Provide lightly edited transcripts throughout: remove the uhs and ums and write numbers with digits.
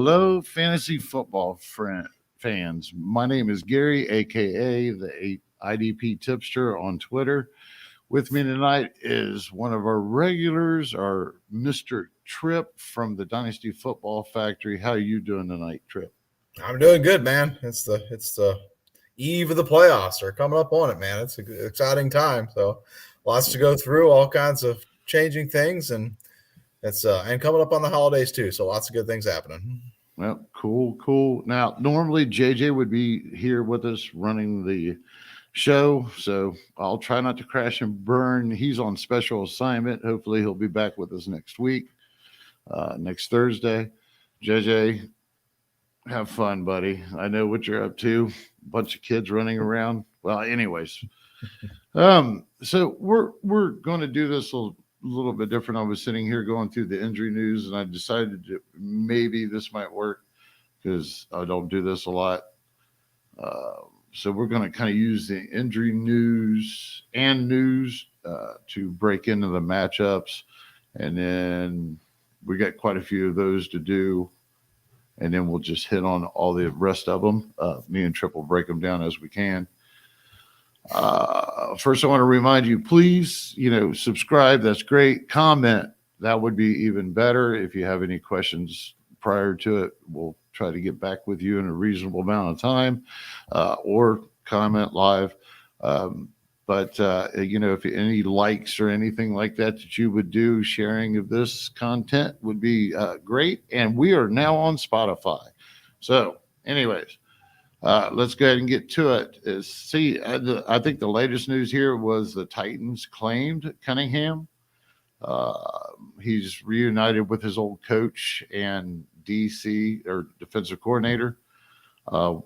Hello, fantasy football fans. My name is Gary, aka the IDP Tipster on Twitter. With me tonight is one of our regulars, our Mr. Tripp from the Dynasty Football Factory. How are you doing tonight, Tripp? I'm doing good, man. It's the eve of the playoffs. We're coming up on it, man. It's an exciting time. So lots to go through, all kinds of changing things, and it's and coming up on the holidays too. So lots of good things happening. Well, cool. Now, normally JJ would be here with us running the show, so I'll try not to crash and burn. He's on special assignment. Hopefully, he'll be back with us next week, next Thursday. JJ, have fun, buddy. I know what you're up to. Bunch of kids running around. Well, anyways, so we're going to do this a little bit different. I was sitting here going through the injury news, and I decided that maybe this might work because I don't do this a lot. So we're going to kind of use the injury news to break into the matchups, and then we got quite a few of those to do, and then we'll just hit on all the rest of them. Me and Tripp will break them down as we can. First, I want to remind you, please, subscribe. That's great. Comment. That would be even better. If you have any questions prior to it, we'll try to get back with you in a reasonable amount of time, or comment live. But if any likes or anything like that you would do, sharing of this content would be great. And we are now on Spotify. So anyways, let's go ahead and get to it. I think the latest news here was the Titans claimed Cunningham. He's reunited with his old coach and DC or defensive coordinator.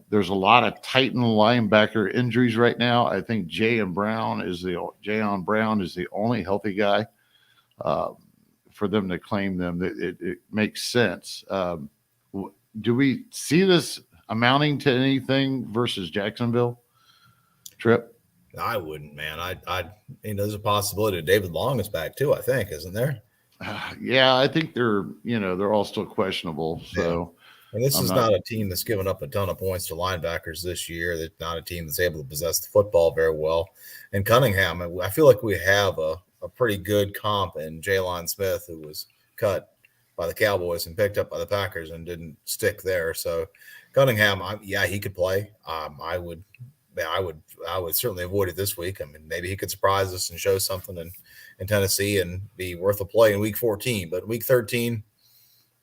There's a lot of Titan linebacker injuries right now. I think Jayon Brown is the only healthy guy for them to claim them. It makes sense. Do we see this amounting to anything versus Jacksonville? Tripp? I wouldn't, man. There's a possibility David Long is back too. I think, isn't there? Yeah, I think they're all still questionable. So, and this is not a team that's given up a ton of points to linebackers this year. They're not a team that's able to possess the football very well. And Cunningham, I feel like we have a pretty good comp in Jalen Smith, who was cut by the Cowboys and picked up by the Packers and didn't stick there. So Cunningham, he could play. I would certainly avoid it this week. I mean, maybe he could surprise us and show something in Tennessee and be worth a play in week 14. But week 13,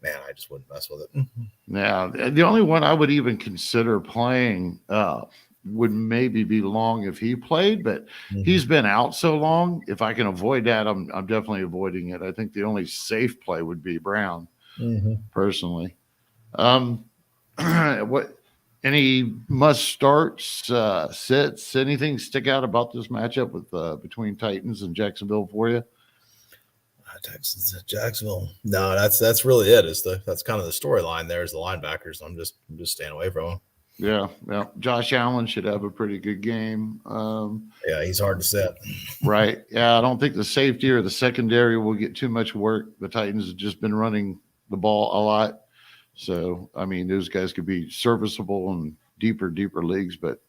man, I just wouldn't mess with it. Now, the only one I would even consider playing would maybe be Long if he played, but he's been out so long. If I can avoid that, I'm definitely avoiding it. I think the only safe play would be Brown, personally. What? Any must starts, sits, anything stick out about this matchup with between Titans and Jacksonville for you? Texans at Jacksonville. No, that's really it. That's kind of the storyline there is the linebackers. I'm just staying away from them. Yeah. Well, Josh Allen should have a pretty good game. Yeah, he's hard to set. Right. Yeah, I don't think the safety or the secondary will get too much work. The Titans have just been running the ball a lot. So, I mean, those guys could be serviceable in deeper leagues, but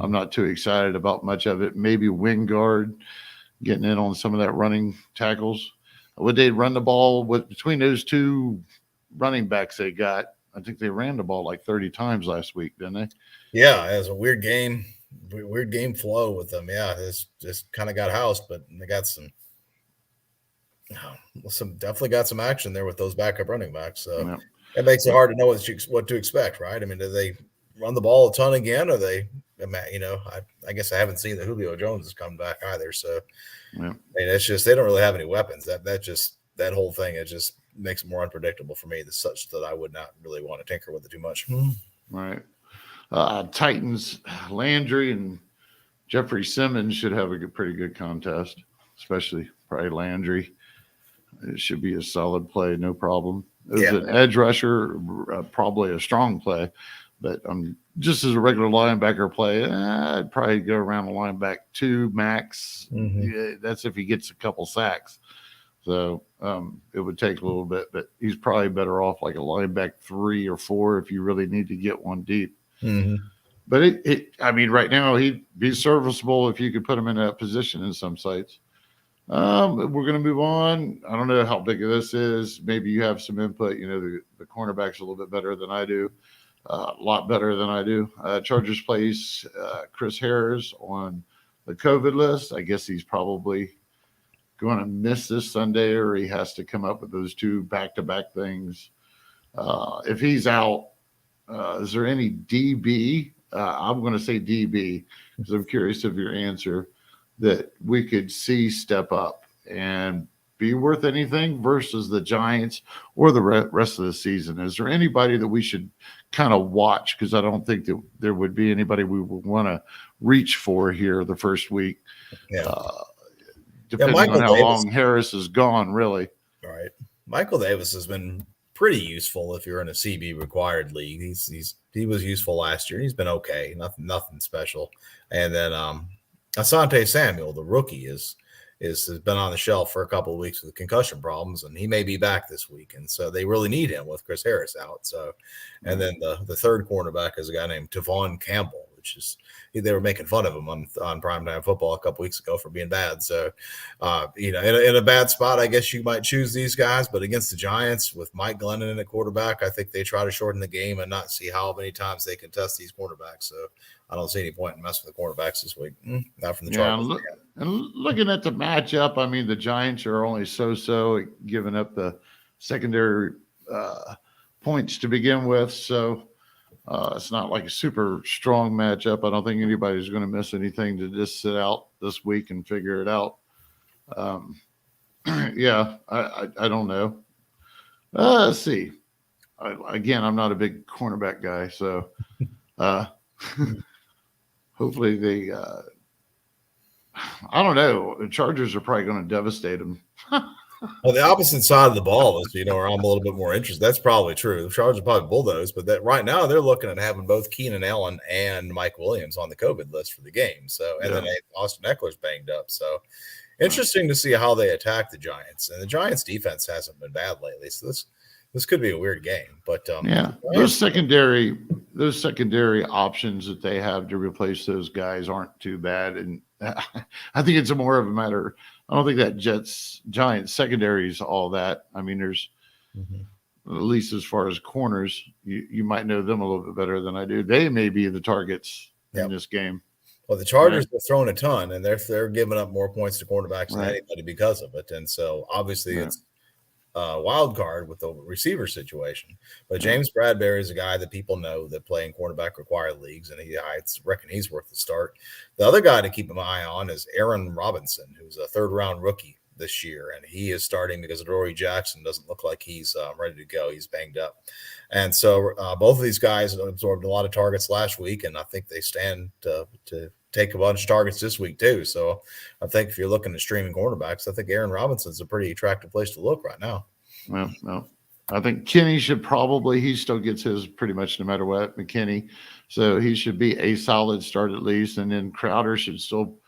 I'm not too excited about much of it. Maybe Wingard getting in on some of that running tackles. Would they run the ball between those two running backs they got? I think they ran the ball like 30 times last week, didn't they? Yeah, it was a weird game flow with them. Yeah, it's just kind of got housed, but they got some definitely got some action there with those backup running backs. So. Yeah. It makes it hard to know what to expect, right? I mean, do they run the ball a ton again, or I guess I haven't seen that Julio Jones has come back either. So, I mean, it's just they don't really have any weapons. That whole thing, it just makes it more unpredictable for me, such that I would not really want to tinker with it too much. Right. Titans, Landry and Jeffrey Simmons should have a pretty good contest, especially probably Landry. It should be a solid play, no problem. As an edge rusher, probably a strong play, but just as a regular linebacker play, I'd probably go around the linebacker 2 max. Yeah, that's if he gets a couple sacks. So it would take a little bit, but he's probably better off like a linebacker 3 or 4 if you really need to get one deep. Mm-hmm. But I mean, right now he'd be serviceable if you could put him in that position in some sites. We're going to move on. I don't know how big this is. Maybe you have some input. You know, the cornerback's a little bit better than I do, a lot better than I do. Chargers place Chris Harris on the COVID list. I guess he's probably going to miss this Sunday, or he has to come up with those 2 back-to-back things. If he's out, is there any DB? I'm going to say DB because I'm curious of your answer, that we could see step up and be worth anything versus the Giants or the rest of the season. Is there anybody that we should kind of watch? Because I don't think that there would be anybody we would want to reach for here the first week. Yeah. Depending on how long Harris is gone, really. All right. Michael Davis has been pretty useful if you're in a CB required league. He was useful last year. He's been okay. Nothing special. And then Ahsante Samuel, the rookie, has been on the shelf for a couple of weeks with concussion problems, and he may be back this week. And so they really need him with Chris Harris out. So, and then the third cornerback is a guy named Devon Campbell, which is, they were making fun of him on Primetime Football a couple weeks ago for being bad. So, in a bad spot, I guess you might choose these guys. But against the Giants with Mike Glennon in at quarterback, I think they try to shorten the game and not see how many times they can test these quarterbacks. So I don't see any point in messing with the quarterbacks this week. Not from the Chargers. And looking at the matchup, I mean, the Giants are only so-so giving up the secondary points to begin with. So it's not like a super strong matchup. I don't think anybody's going to miss anything to just sit out this week and figure it out. I don't know. Let's see. I'm not a big cornerback guy, so hopefully they I don't know. The Chargers are probably going to devastate them. Well, the opposite side of the ball is, where I'm a little bit more interested. That's probably true. The Chargers are probably bulldoze, but that right now they're looking at having both Keenan Allen and Mike Williams on the COVID list for the game. So, and then Austin Eckler's banged up. So, interesting to see how they attack the Giants. And the Giants' defense hasn't been bad lately. So this could be a weird game. But those secondary options that they have to replace those guys aren't too bad. And I think it's more of a matter. I don't think that Giants secondary is all that. I mean, there's at least as far as corners, you might know them a little bit better than I do. They may be the targets in this game. Well, the Chargers are throwing a ton, and they're giving up more points to cornerbacks than anybody because of it. And so obviously it's wild card with the receiver situation. But James Bradbury is a guy that people know that play in cornerback required leagues, and I reckon he's worth the start. The other guy to keep an eye on is Aaron Robinson, who's a third-round rookie this year, and he is starting because Adoree Jackson doesn't look like he's ready to go. He's banged up. And so both of these guys absorbed a lot of targets last week, and I think they stand to take a bunch of targets this week too. So I think if you're looking at streaming cornerbacks, I think Aaron Robinson's a pretty attractive place to look right now. Well, no. I think Kenny should he still gets his pretty much no matter what, McKinney. So he should be a solid start at least. And then Crowder should still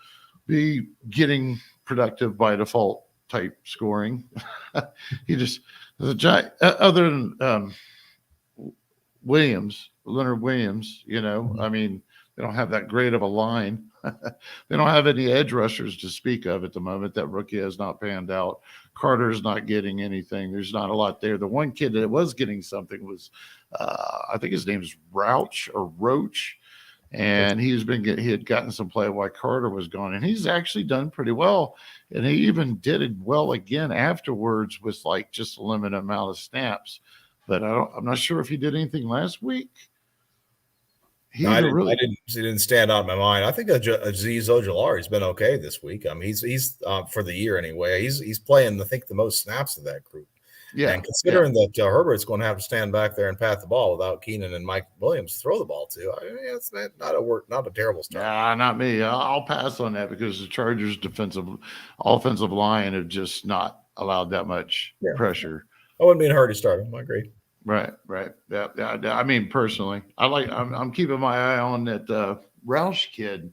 be getting productive by default type scoring. He just, other than Leonard Williams, I mean, they don't have that great of a line. They don't have any edge rushers to speak of at the moment. That rookie has not panned out. Carter's not getting anything. There's not a lot there. The one kid that was getting something was, I think his name is Roach, and he had gotten some play while Carter was gone, and he's actually done pretty well. And he even did it well again afterwards with like just a limited amount of snaps. But I'm not sure if he did anything last week. He didn't stand out in my mind. I think Azeez Ojulari's been okay this week. I mean, he's for the year anyway. He's playing, I think, the most snaps of that group. Yeah, and considering that Herbert's going to have to stand back there and pat the ball without Keenan and Mike Williams to throw the ball to, I mean, it's not a terrible start. Nah, not me. I'll pass on that because the Chargers' offensive line have just not allowed that much pressure. I wouldn't be in a hurry to start him. I agree. Right. Yeah. I mean, personally, I'm keeping my eye on that Roush kid.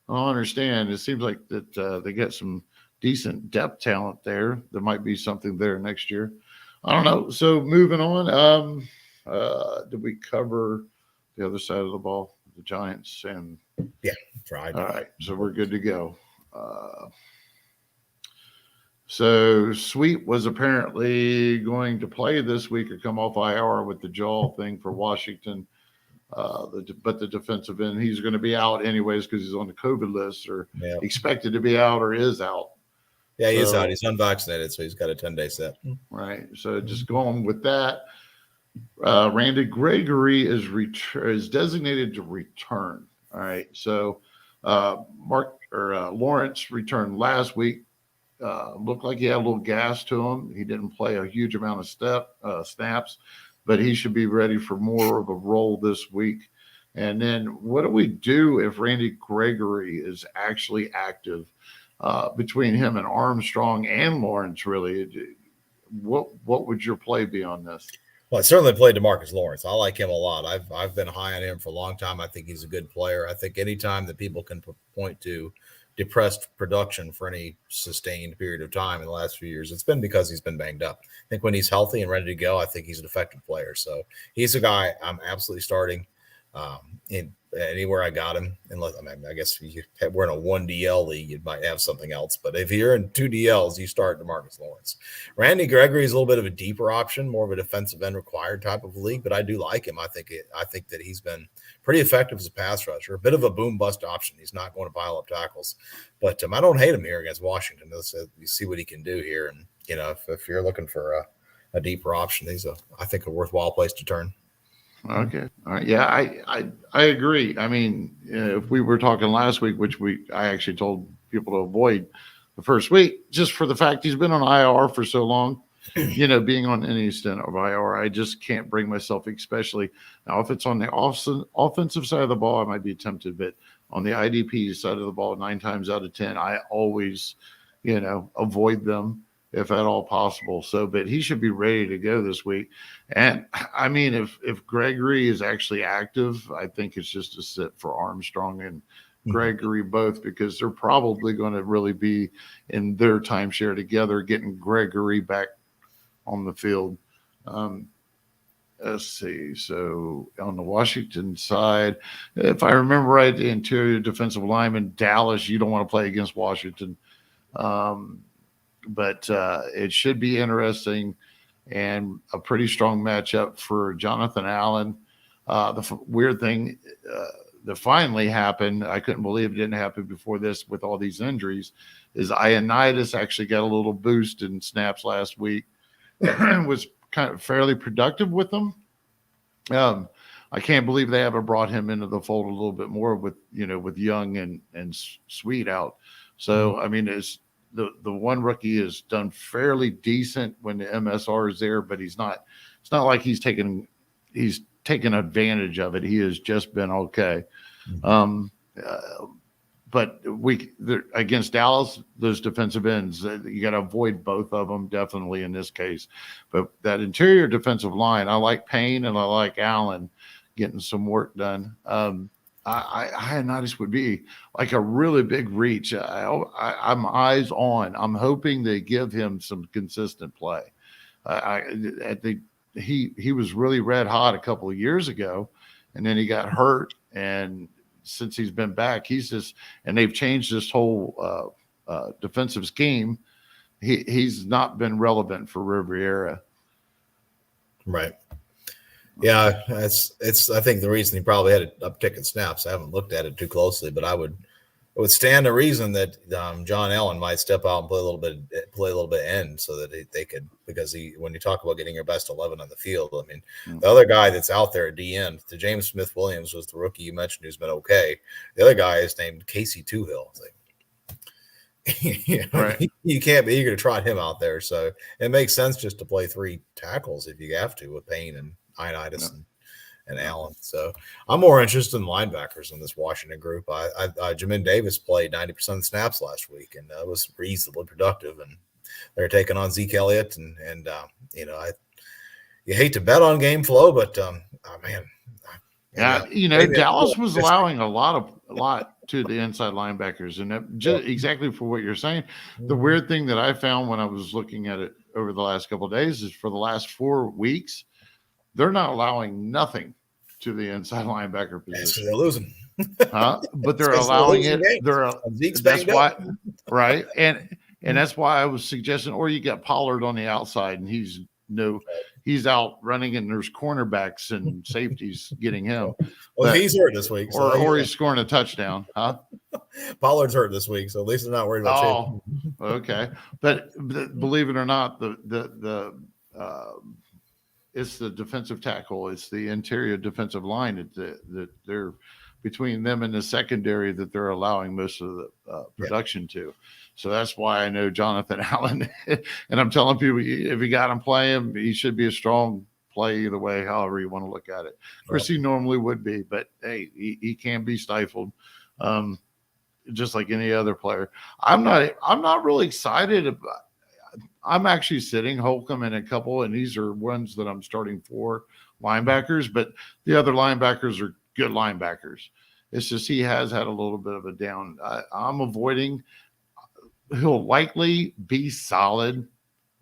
I don't understand. It seems like that they get some decent depth talent there. There might be something there next year. I don't know. So moving on, did we cover the other side of the ball, the Giants? And Yeah, tried. All right, so we're good to go. So Sweet was apparently going to play this week or come off IR with the jaw thing for Washington. But the defensive end, he's going to be out anyways because he's on the COVID list or expected to be out or is out. Yeah, he is out. He's unvaccinated, so he's got a 10-day set. Right. So just going with that, Randy Gregory is designated to return. All right. So Lawrence returned last week. Looked like he had a little gas to him. He didn't play a huge amount of snaps, but he should be ready for more of a role this week. And then what do we do if Randy Gregory is actually active between him and Armstrong and Lawrence? Really, what would your play be on this? Well, I certainly played Demarcus Lawrence. I like him a lot. I've been high on him for a long time. I think he's a good player. I think anytime that people can point to depressed production for any sustained period of time in the last few years, it's been because he's been banged up. I think when he's healthy and ready to go, I think he's an effective player. So he's a guy I'm absolutely starting in anywhere I got him. Unless, I guess if we're in a 1 DL league, you might have something else. But if you're in 2 DLs, you start Demarcus Lawrence. Randy Gregory is a little bit of a deeper option, more of a defensive end required type of league, but I do like him. I think that he's been pretty effective as a pass rusher, a bit of a boom bust option. He's not going to pile up tackles, but I don't hate him here against Washington. You see what he can do here. And, if you're looking for a deeper option, he's I think a worthwhile place to turn. Okay. All right. Yeah, I agree. I mean, if we were talking last week, which I actually told people to avoid the first week, just for the fact he's been on IR for so long, being on any extent of IR, I just can't bring myself, especially now if it's on the offensive side of the ball, I might be tempted, but on the IDP side of the ball, 9 times out of 10, I always, avoid them if at all possible. So, but he should be ready to go this week. And I mean, if Gregory is actually active, I think it's just a sit for Armstrong and Gregory both, because they're probably going to really be in their timeshare together, getting Gregory back on the field. Let's see. So on the Washington side, if I remember right, the interior defensive lineman, Dallas, you don't want to play against Washington. But it should be interesting and a pretty strong matchup for Jonathan Allen. The weird thing that finally happened, I couldn't believe it didn't happen before this with all these injuries, is Ioannidis actually got a little boost in snaps last week and was kind of fairly productive with them. I can't believe they haven't brought him into the fold a little bit more with Young and Sweet out. So, I mean, it's the one rookie has done fairly decent when the MSR is there, but it's not like he's taken advantage of it. He has just been okay. But against Dallas, those defensive ends, you got to avoid both of them definitely in this case. But that interior defensive line, I like Payne and I like Allen getting some work done. Ioannidis would be like a really big reach. I'm eyes on. I'm hoping they give him some consistent play. He was really red hot a couple of years ago, and then he got hurt. And since he's been back, and they've changed this whole defensive scheme. He's not been relevant for Riviera. Right. Yeah, it's. I think the reason he probably had an uptick in snaps. I haven't looked at it too closely, but it would stand to reason that John Allen might step out and play a little bit end, so that they could, because when you talk about getting your best 11 on the field, I mean, the other guy that's out there at D end, the James Smith Williams was the rookie you mentioned who's been okay. The other guy is named Casey Toohill. It's like, right. You can't be eager to trot him out there, so it makes sense just to play 3 tackles if you have to with Payne and Ioannidis and Allen. So I'm more interested in linebackers in this Washington group. Jamin Davis played 90% of the snaps last week and was reasonably productive. And they're taking on Zeke Elliott, and you hate to bet on game flow, but man, Yeah, Dallas was allowing a lot to the inside linebackers, and that just exactly for what you're saying. The weird thing that I found when I was looking at it over the last couple of days is for the last 4 weeks, they're not allowing nothing to the inside linebacker position. They're losing, but they're allowing it. That's why, right? And that's why I was suggesting, or you got Pollard on the outside, and he's out running, and there's cornerbacks and safeties getting him. Well, he's hurt this week, or he's scoring a touchdown, huh? Pollard's hurt this week, so at least they're not worried about. Okay. But believe it or not, it's the defensive tackle, it's the interior defensive line that they're between them and the secondary that they're allowing most of the production to. So that's why I know Jonathan Allen. And I'm telling people, if you got him playing, he should be a strong play either way, however you want to look at it. Of course, he normally would be, but hey, he can be stifled, just like any other player. I'm not really excited about. I'm actually sitting Holcomb and a couple, and these are ones that I'm starting for linebackers, but the other linebackers are good linebackers. It's just he has had a little bit of a down. I'm avoiding. He'll likely be solid.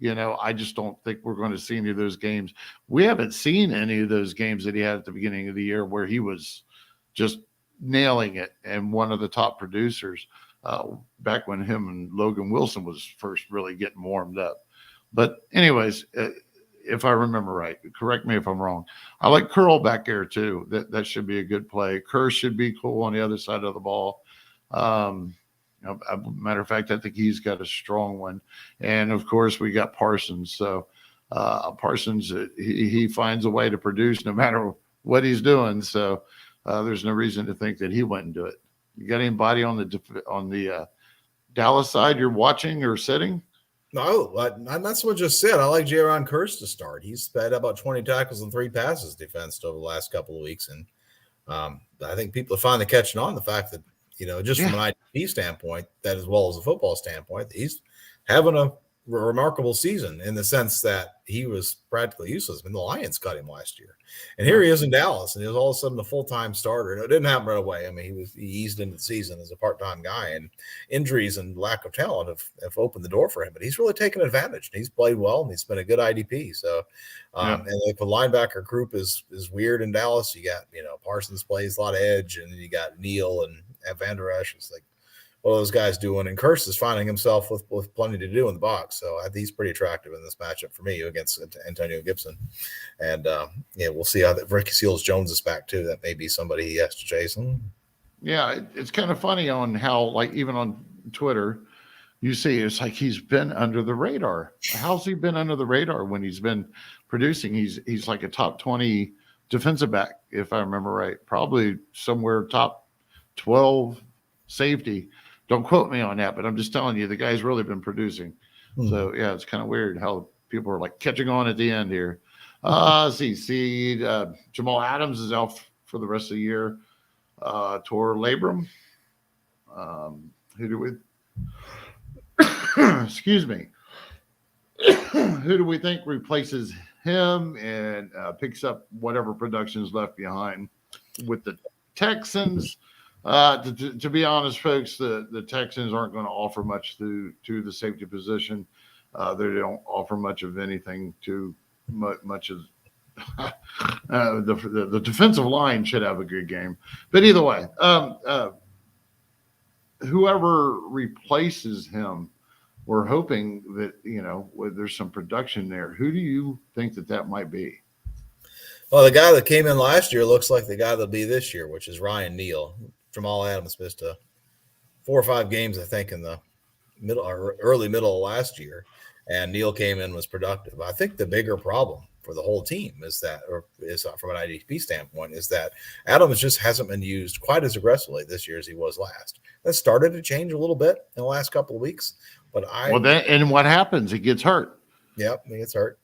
I just don't think we're going to see any of those games. We haven't seen any of those games that he had at the beginning of the year where he was just nailing it and one of the top producers back when him and Logan Wilson was first really getting warmed up. But anyways, if I remember right, correct me if I'm wrong. I like Curl back there too. That should be a good play. Kerr should be cool on the other side of the ball. Matter of fact, I think he's got a strong one. And of course, we got Parsons. So Parsons, he finds a way to produce no matter what he's doing. So there's no reason to think that he wouldn't do it. You got anybody on the Dallas side you're watching or sitting? No, I'm not so much just said. I like Jaron Kearse to start. He's had about 20 tackles and 3 passes defensed over the last couple of weeks. And I think people are finally catching on the fact that, just from an IDP standpoint, that as well as a football standpoint, he's having a remarkable season in the sense that he was practically useless. I mean, the Lions cut him last year. And here he is in Dallas, and he was all of a sudden a full-time starter. And it didn't happen right away. I mean, he eased into the season as a part-time guy, and injuries and lack of talent have opened the door for him. But he's really taken advantage. He's played well, and he's been a good IDP. So, and the linebacker group is weird in Dallas. You got, Parsons plays a lot of edge, and then you got Neal and Van Der Esch. It's like, what are those guys doing? And Kearse is finding himself with plenty to do in the box. So I think he's pretty attractive in this matchup for me against Antonio Gibson. And, we'll see how Ricky Seals-Jones is back too. That may be somebody he has to chase. Yeah, it's kind of funny on how, like, even on Twitter, you see it's like he's been under the radar. How's he been under the radar when he's been producing? He's like a top 20 defensive back, if I remember right. Probably somewhere top 12 safety. Don't quote me on that, but I'm just telling you, the guy's really been producing. So, yeah, it's kind of weird how people are like catching on at the end here. Jamal Adams is out for the rest of the year. Tor Labrum. Who do we excuse me. Who do we think replaces him and picks up whatever production is left behind with the Texans? To be honest, folks, the Texans aren't going to offer much to the safety position. They don't offer much of anything to much as the defensive line should have a good game. But either way, whoever replaces him, we're hoping that, there's some production there. Who do you think that might be? Well, the guy that came in last year looks like the guy that'll be this year, which is Ryan Neal. Jamal Adams missed 4 or 5 games, I think, in the early middle of last year, and Neal came in and was productive. I think the bigger problem for the whole team is from an IDP standpoint, is that Adams just hasn't been used quite as aggressively this year as he was last. That started to change a little bit in the last couple of weeks, but and what happens? He gets hurt. Yep, he gets hurt.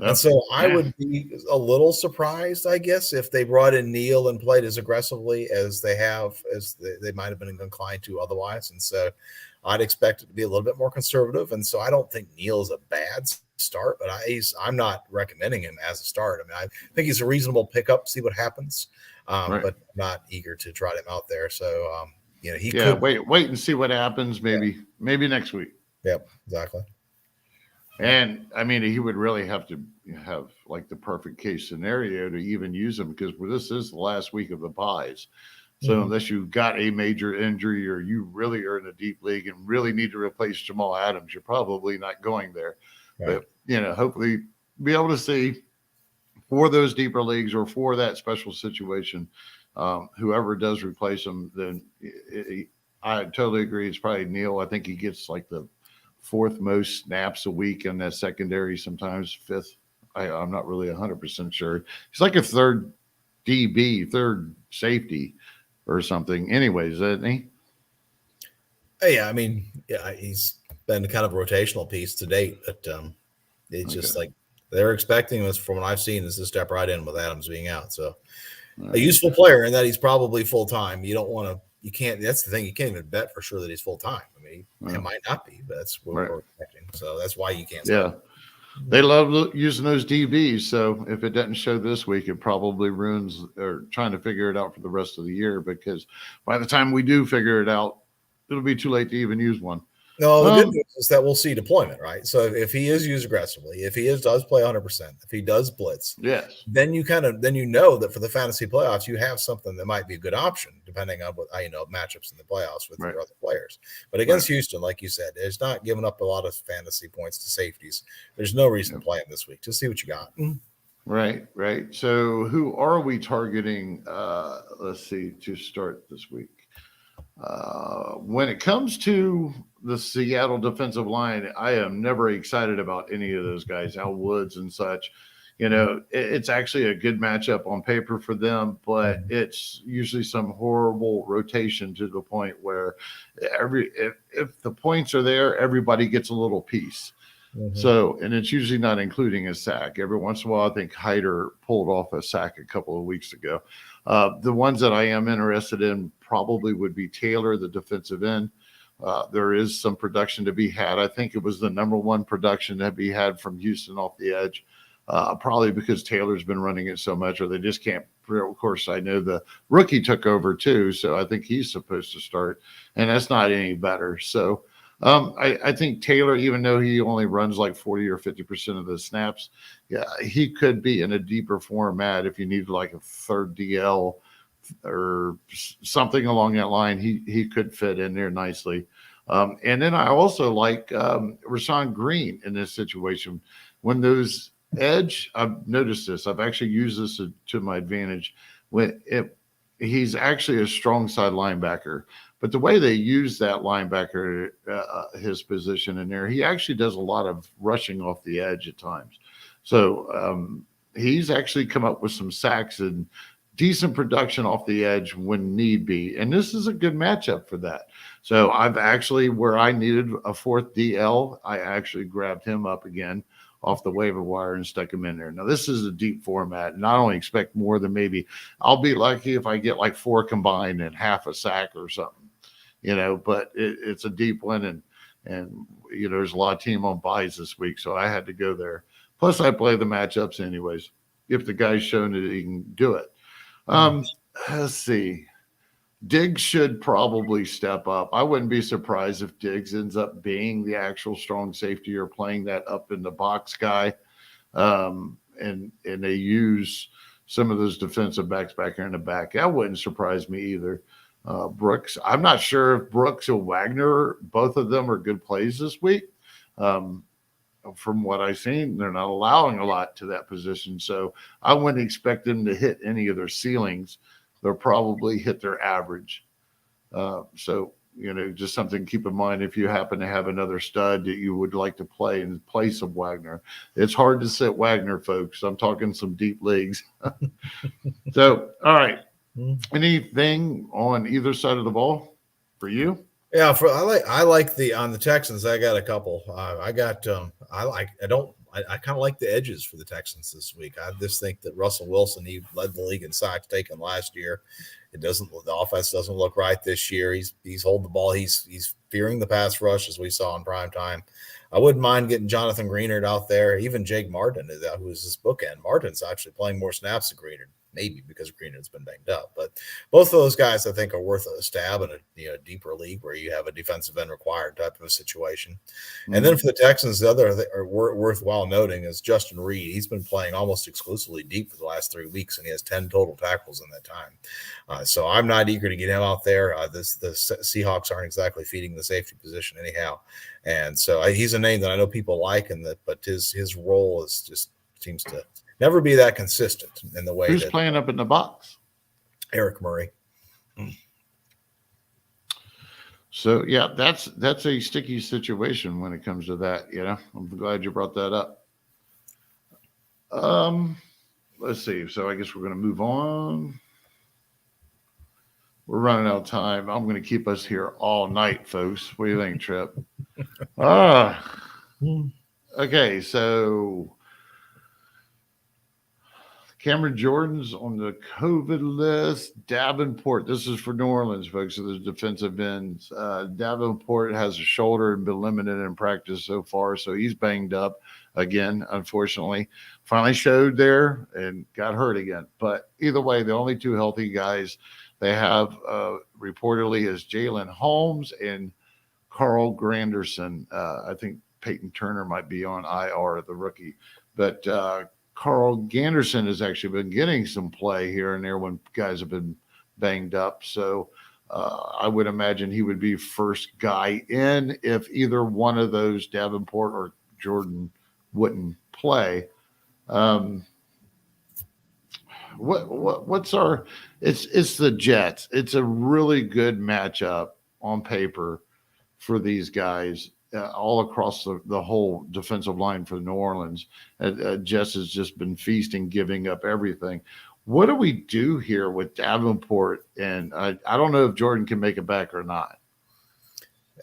And so I would be a little surprised, I guess, if they brought in Neal and played as aggressively as they might have been inclined to otherwise. And so I'd expect it to be a little bit more conservative. And so I don't think Neal is a bad start, but I'm not recommending him as a start. I mean, I think he's a reasonable pickup, see what happens. Right. but not eager to trot him out there. So, he Yeah, could. wait and see what happens. Maybe next week. Yep, exactly. And I mean, he would really have to have like the perfect case scenario to even use him, because this is the last week of the buys. So unless you've got a major injury or you really are in a deep league and really need to replace Jamal Adams, you're probably not going there. Right. But, hopefully be able to see for those deeper leagues or for that special situation, whoever does replace him, then I totally agree. It's probably Neal. I think he gets like the fourth most snaps a week in that secondary, sometimes fifth. I'm not really 100% sure. He's like a third DB, third safety or something. Anyways, isn't he? Yeah, I mean, he's been kind of a rotational piece to date, but it's just like they're expecting this, from what I've seen, is to step right in with Adams being out. So a useful player in that he's probably full time. You don't want to. You can't. That's the thing. You can't even bet for sure that he's full time. I mean, it might not be, but that's what we're expecting. So that's why you can't. Yeah, they love using those DBs. So if it doesn't show this week, it probably ruins or trying to figure it out for the rest of the year, because by the time we do figure it out, it'll be too late to even use one. No, the good news is that we'll see deployment, right? So if he is used aggressively, if he does play 100%, if he does blitz, yes, then you know that for the fantasy playoffs, you have something that might be a good option, depending on what matchups in the playoffs with your other players. But against Houston, like you said, it's not giving up a lot of fantasy points to safeties. There's no reason to play him this week. Just see what you got. Right. So who are we targeting? Let's see, to start this week. When it comes to the Seattle defensive line, I am never excited about any of those guys, Al Woods and such. It's actually a good matchup on paper for them, but it's usually some horrible rotation to the point where if the points are there, everybody gets a little piece. So, and it's usually not including a sack. Every once in a while, I think Hyder pulled off a sack a couple of weeks ago. The ones that I am interested in probably would be Taylor, the defensive end. There is some production to be had. I think it was the number one production to be had from Houston off the edge, probably because Taylor's been running it so much, or they just can't. Of course, I know the rookie took over too, so I think he's supposed to start, and that's not any better. So I think Taylor, even though he only runs like 40 or 50% of the snaps, he could be in a deeper format if you need like a third DL or something along that line. He could fit in there nicely. And then I also like Rashaan Green in this situation. When those edge, I've noticed this. I've actually used this to my advantage. He's actually a strong side linebacker. But the way they use that linebacker, his position in there, he actually does a lot of rushing off the edge at times. So he's actually come up with some sacks and decent production off the edge when need be. And this is a good matchup for that. So I've actually, where I needed a fourth DL, I actually grabbed him up again off the waiver wire and stuck him in there. Now, this is a deep format, and I don't expect more than maybe I'll be lucky if I get like 4 combined and half a sack or something. But it's a deep one, and there's a lot of team on buys this week, so I had to go there. Plus, I play the matchups anyways, if the guy's shown that he can do it. Let's see. Diggs should probably step up. I wouldn't be surprised if Diggs ends up being the actual strong safety or playing that up in the box guy, and they use some of those defensive backs back here in the back. That wouldn't surprise me either. Brooks, I'm not sure if Brooks or Wagner, both of them are good plays this week. From what I've seen, they're not allowing a lot to that position. So I wouldn't expect them to hit any of their ceilings. They'll probably hit their average. So, just something to keep in mind if you happen to have another stud that you would like to play in place of Wagner. It's hard to sit Wagner, folks. I'm talking some deep leagues. So, all right. Anything on either side of the ball for you? Yeah, I like on the Texans. I got a couple. I kind of like the edges for the Texans this week. I just think that Russell Wilson, he led the league in sacks taken last year. The offense doesn't look right this year. He's holding the ball. He's fearing the pass rush, as we saw in prime time. I wouldn't mind getting Jonathan Greenard out there, even Jake Martin, who is his bookend. Martin's actually playing more snaps than Greenard. maybe because Greenard's been banged up. But both of those guys, I think, are worth a stab in a deeper league where you have a defensive end required type of a situation. Mm-hmm. And then for the Texans, the other worthwhile noting is Justin Reed. He's been playing almost exclusively deep for the last 3 weeks, and he has 10 total tackles in that time. So I'm not eager to get him out there. The Seahawks aren't exactly feeding the safety position anyhow. And so he's a name that I know people like, but his role is just seems to never be that consistent in the way. Who's playing up in the box? Eric Murray. So yeah, that's a sticky situation when it comes to that. I'm glad you brought that up. Let's see. So I guess we're going to move on. We're running out of time. I'm going to keep us here all night, folks. What do you think, Tripp? Okay, so Cameron Jordan's on the COVID list. Davenport, this is for New Orleans, folks, so there's defensive ends. Davenport has a shoulder and been limited in practice so far, so he's banged up again, unfortunately. Finally showed there and got hurt again. But either way, the only two healthy guys they have reportedly is Jalen Holmes and Carl Granderson. I think Peyton Turner might be on IR, the rookie. But Carl Ganderson has actually been getting some play here and there when guys have been banged up. So I would imagine he would be first guy in if either one of those, Davenport or Jordan, wouldn't play. What's our – it's the Jets. It's a really good matchup on paper for these guys. All across the whole defensive line for New Orleans. Jess has just been feasting, giving up everything. What do we do here with Davenport? And I don't know if Jordan can make it back or not.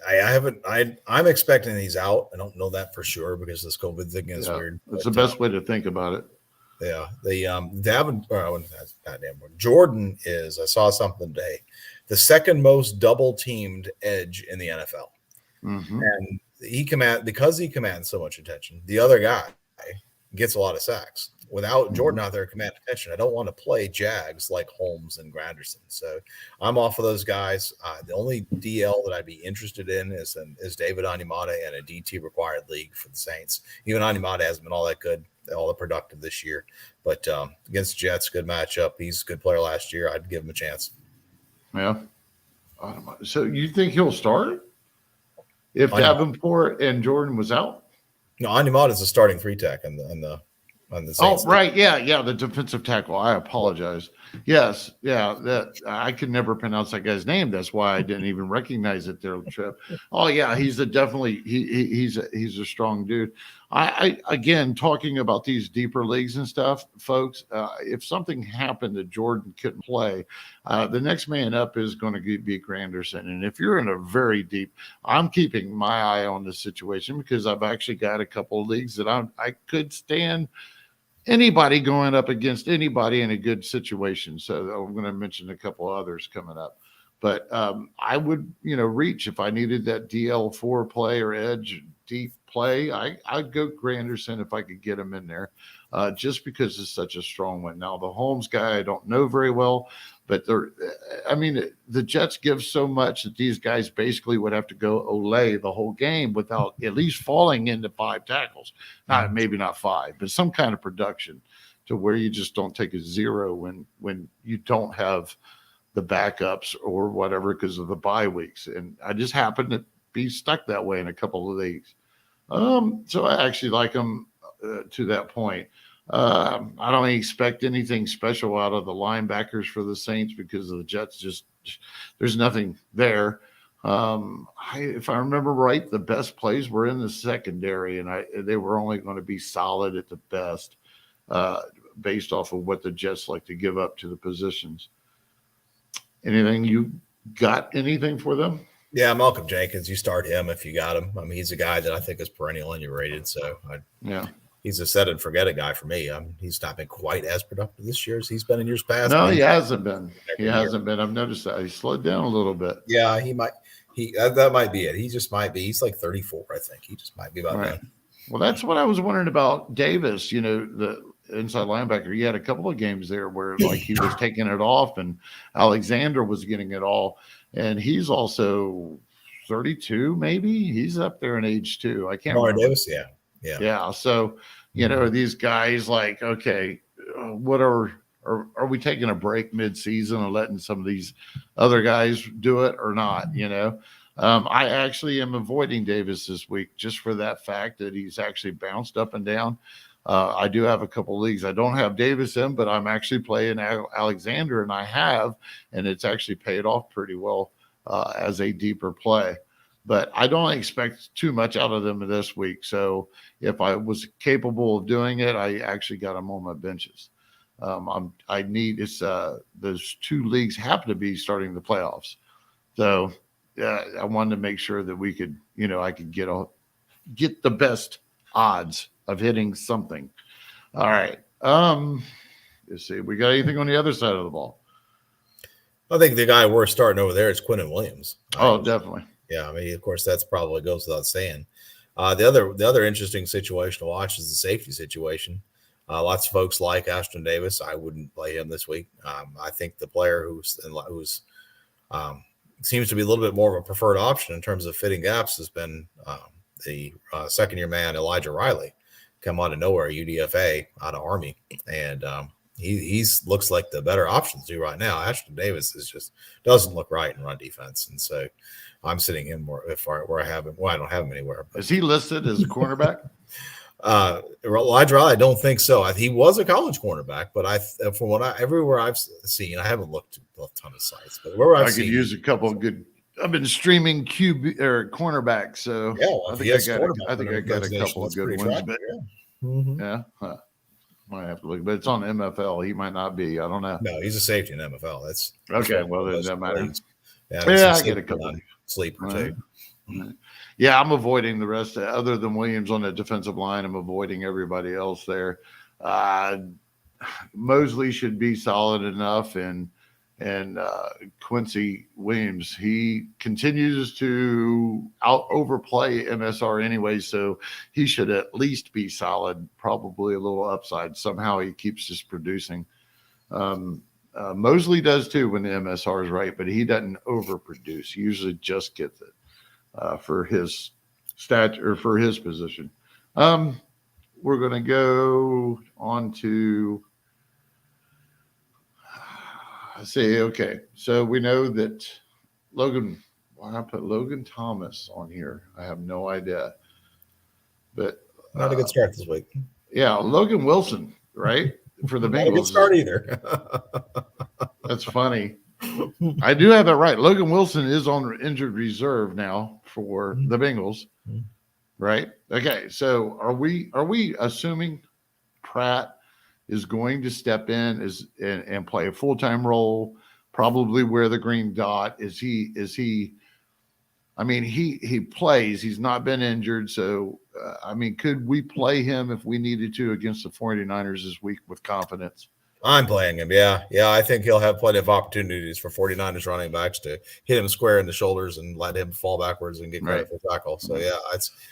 I'm expecting he's out. I don't know that for sure because this COVID thing is weird. It's the best way to think about it. Yeah. Jordan is, I saw something today, the second most double teamed edge in the NFL. Mm-hmm. And because he commands so much attention, the other guy gets a lot of sacks. Without Jordan out there commanding attention, I don't want to play Jags like Holmes and Granderson. So I'm off of those guys. The only DL that I'd be interested in is David Onyamada in a DT required league for the Saints. Even Onyamada hasn't been all that good, all that productive this year. But against Jets, good matchup. He's a good player last year. I'd give him a chance. Yeah. So you think he'll start? If Davenport and Jordan was out? No, Onyamada is a starting 3-tech on the Saints. Oh, right. Yeah, the defensive tackle. I apologize. Yes, that I could never pronounce that guy's name. That's why I didn't even recognize it there, Tripp. Oh, yeah, he's he's a strong dude. I again, talking about these deeper leagues and stuff, folks, if something happened that Jordan couldn't play, the next man up is going to be Granderson. And if you're in a very deep, I'm keeping my eye on this situation because I've actually got a couple of leagues that I could stand anybody going up against anybody in a good situation. So I'm going to mention a couple others coming up. But I would, reach if I needed that DL4 play or edge deep play. I'd go Granderson if I could get him in there, just because it's such a strong one. Now, the Holmes guy I don't know very well, but the Jets give so much that these guys basically would have to go Olay the whole game without at least falling into 5 tackles. Maybe not 5, but some kind of production to where you just don't take a 0 when you don't have the backups or whatever because of the bye weeks. And I just happen to be stuck that way in a couple of leagues. So I actually like them to that point. I don't expect anything special out of the linebackers for the Saints because of the Jets. There's nothing there. If I remember right, the best plays were in the secondary, and they were only going to be solid at the best, based off of what the Jets like to give up to the positions. Anything you got? Anything for them? Yeah, Malcolm Jenkins. You start him if you got him. I mean, he's a guy that I think is perennial underrated. So he's a set and forget it guy for me. He's not been quite as productive this year as he's been in years past. No, he hasn't been. I've noticed that he slowed down a little bit. Yeah, he might. That might be it. He just might be. He's like 34, I think. He just might be about that. Well, that's what I was wondering about Davis. inside linebacker. He had a couple of games there where like he was taking it off, and Alexander was getting it all. And he's also 32, maybe. He's up there in age too. I can't remember. Davis, yeah. So these guys like, okay, what are we taking a break mid-season and letting some of these other guys do it or not? I actually am avoiding Davis this week just for that fact that he's actually bounced up and down. I do have a couple leagues. I don't have Davis in, but I'm actually playing Alexander, and it's actually paid off pretty well as a deeper play. But I don't expect too much out of them this week. So if I was capable of doing it, I actually got them on my benches. Those two leagues happen to be starting the playoffs. So I wanted to make sure that we could, I could get the best odds of hitting something. All right. Let's see. We got anything on the other side of the ball? I think the guy we're starting over there is Quinnen Williams. Oh, definitely. Yeah, I mean, of course, that's probably goes without saying. The other interesting situation to watch is the safety situation. Lots of folks like Ashton Davis. I wouldn't play him this week. I think the player who's seems to be a little bit more of a preferred option in terms of fitting gaps has been the second-year man Elijah Riley, come out of nowhere, UDFA out of Army, and he's looks like the better option to do right now. Ashton Davis just doesn't look right in run defense, and so I'm sitting him where I have him. Well, I don't have him anywhere. Is he listed as a cornerback? Elijah Riley, I don't think so. He was a college cornerback, but everywhere I've seen, I haven't looked at a ton of sites, but where I could use a couple of good. I've been streaming QB or cornerbacks, so yeah, well, I think I got a couple of good ones. But might have to look, but it's on MFL. He might not be. I don't know. No, he's a safety in MFL. That's okay. Well, then that matters. Yeah, I get a couple of sleeper too. Yeah, I'm avoiding the rest. Other than Williams on the defensive line, I'm avoiding everybody else there. Mosley should be solid enough, and Quincy Williams, he continues to overplay MSR anyway, so he should at least be solid, probably a little upside. Somehow he keeps just producing. Mosley does too when the MSR is right, but he doesn't overproduce. He usually just gets it for his stat or for his position. We're going to go on to okay. So we know that Logan, why not put Logan Thomas on here? I have no idea. But not a good start this week. Yeah, Logan Wilson, right? For the Bengals. Not a good start either. That's funny. I do have it right. Logan Wilson is on injured reserve now for the Bengals, right? Okay, so are we assuming Pratt is going to step in and play a full-time role, probably wear the green dot? Is he? I mean, he plays. He's not been injured, so could we play him if we needed to against the 49ers this week with confidence? I'm playing him. Yeah. I think he'll have plenty of opportunities for 49ers running backs to hit him square in the shoulders and let him fall backwards and get credit for tackle. So yeah,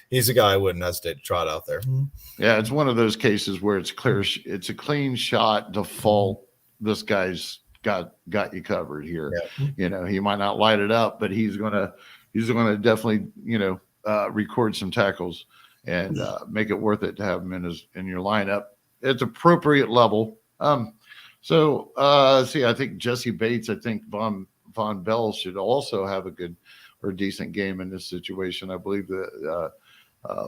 he's a guy I wouldn't hesitate to trot out there. Yeah, it's one of those cases where it's clear. It's a clean shot default. This guy's got you covered here. Yeah. He might not light it up, but he's gonna definitely record some tackles and make it worth it to have him in your lineup. It's appropriate level. I think Jesse Bates, I think Von Bell should also have a good or decent game in this situation. I believe that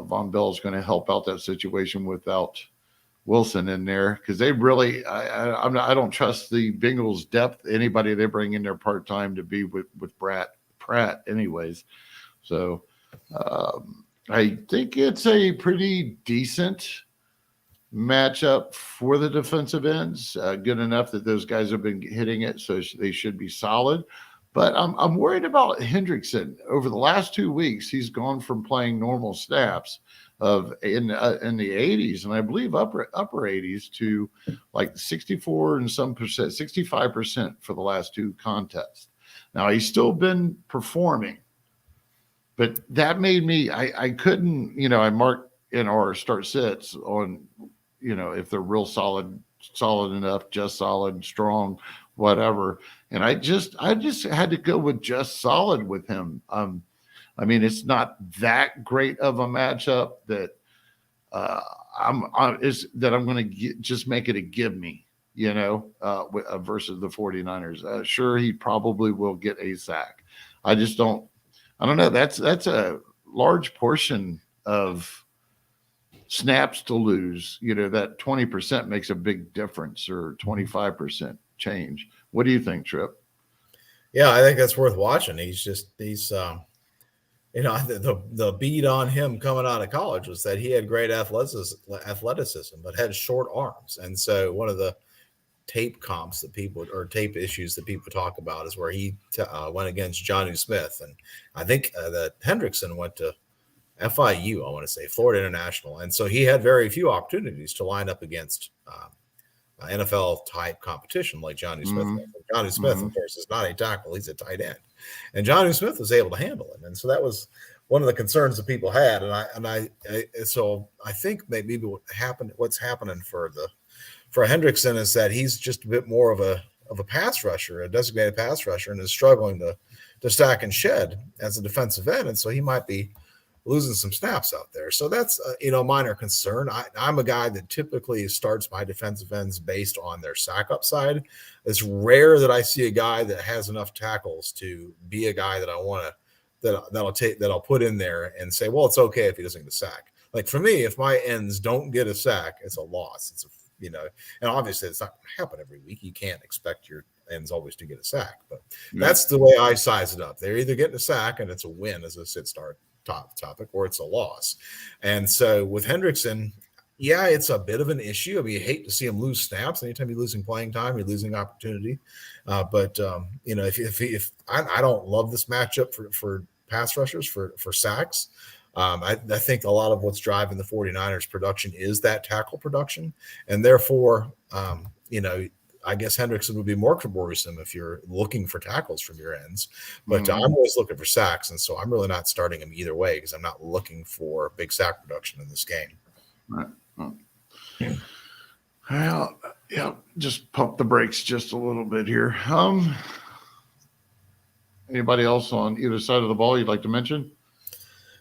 Von Bell is going to help out that situation without Wilson in there, because they really, I don't trust the Bengals depth. Anybody they bring in there part-time to be with Pratt anyways. So I think it's a pretty decent matchup for the defensive ends, good enough that those guys have been hitting it, so they should be solid. But I'm worried about Hendrickson. Over the last 2 weeks, he's gone from playing normal snaps in the 80s, and I believe upper 80s, to like 64 and some percent, 65% for the last 2 contests. Now he's still been performing, but that made me I couldn't, I marked in our start sits on if they're real solid enough, just solid, strong, whatever. And I just had to go with just solid with him. I mean, it's not that great of a matchup that I'm going to just make it a give me, versus the 49ers. Sure, he probably will get a sack. I don't know. That's a large portion of snaps to lose. That 20% makes a big difference, or 25% change. What do you think, Tripp? Yeah, I think that's worth watching. He's the beat on him coming out of college was that he had great athleticism, but had short arms. And so one of the tape comps that tape issues that people talk about is where he went against Jonnu Smith. And I think that Hendrickson went to FIU, I want to say, Florida International. And so he had very few opportunities to line up against NFL type competition like Jonnu Smith. Jonnu Smith, of course, is not a tackle; he's a tight end, and Jonnu Smith was able to handle him. And so that was one of the concerns that people had. So I think maybe what's happening for Hendrickson is that he's just a bit more of a pass rusher, a designated pass rusher, and is struggling to stack and shed as a defensive end, and so he might be losing some snaps out there. So that's a minor concern. I'm a guy that typically starts my defensive ends based on their sack upside. It's rare that I see a guy that has enough tackles to be a guy that I want to that I'll put in there and say, well, it's okay if he doesn't get a sack. Like for me, if my ends don't get a sack, it's a loss. And obviously it's not going to happen every week. You can't expect your ends always to get a sack, but that's the way I size it up. They're either getting a sack and it's a win as a sit start topic, or it's a loss. And so with Hendrickson, yeah, it's a bit of an issue. I mean, you hate to see him lose snaps. Anytime you're losing playing time, you're losing opportunity. But if I don't love this matchup for pass rushers for sacks. I think a lot of what's driving the 49ers production is that tackle production. And therefore, I guess Hendrickson would be more worrisome if you're looking for tackles from your ends. But I'm always looking for sacks, and so I'm really not starting him either way because I'm not looking for big sack production in this game. Right. Well, yeah, just pump the brakes just a little bit here. Anybody else on either side of the ball you'd like to mention?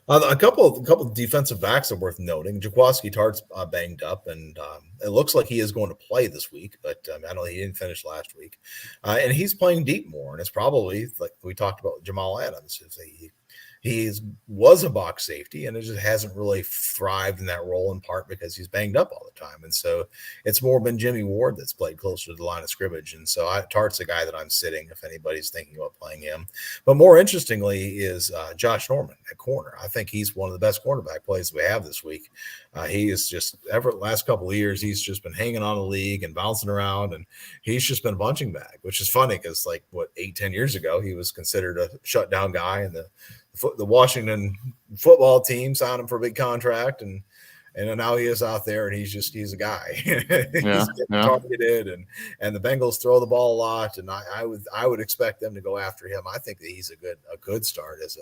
A couple of defensive backs are worth noting. Jaquiski Tartt's banged up, and it looks like he is going to play this week, but I know he didn't finish last week. And he's playing deep more, and it's probably, like we talked about, Jamal Adams. He was a box safety, and it just hasn't really thrived in that role, in part because he's banged up all the time. And so it's more been Jimmy Ward that's played closer to the line of scrimmage. And so Tartt's a guy that I'm sitting if anybody's thinking about playing him. But more interestingly is Josh Norman at corner. I think he's one of the best cornerback plays we have this week. He is just, last couple of years, he's just been hanging on the league and bouncing around, and he's just been a punching bag, which is funny because 8-10 years ago, he was considered a shutdown guy, and the Washington football team signed him for a big contract, and now he is out there, and he's a guy. He's getting targeted, and the Bengals throw the ball a lot, and I would expect them to go after him. I think that he's a good start as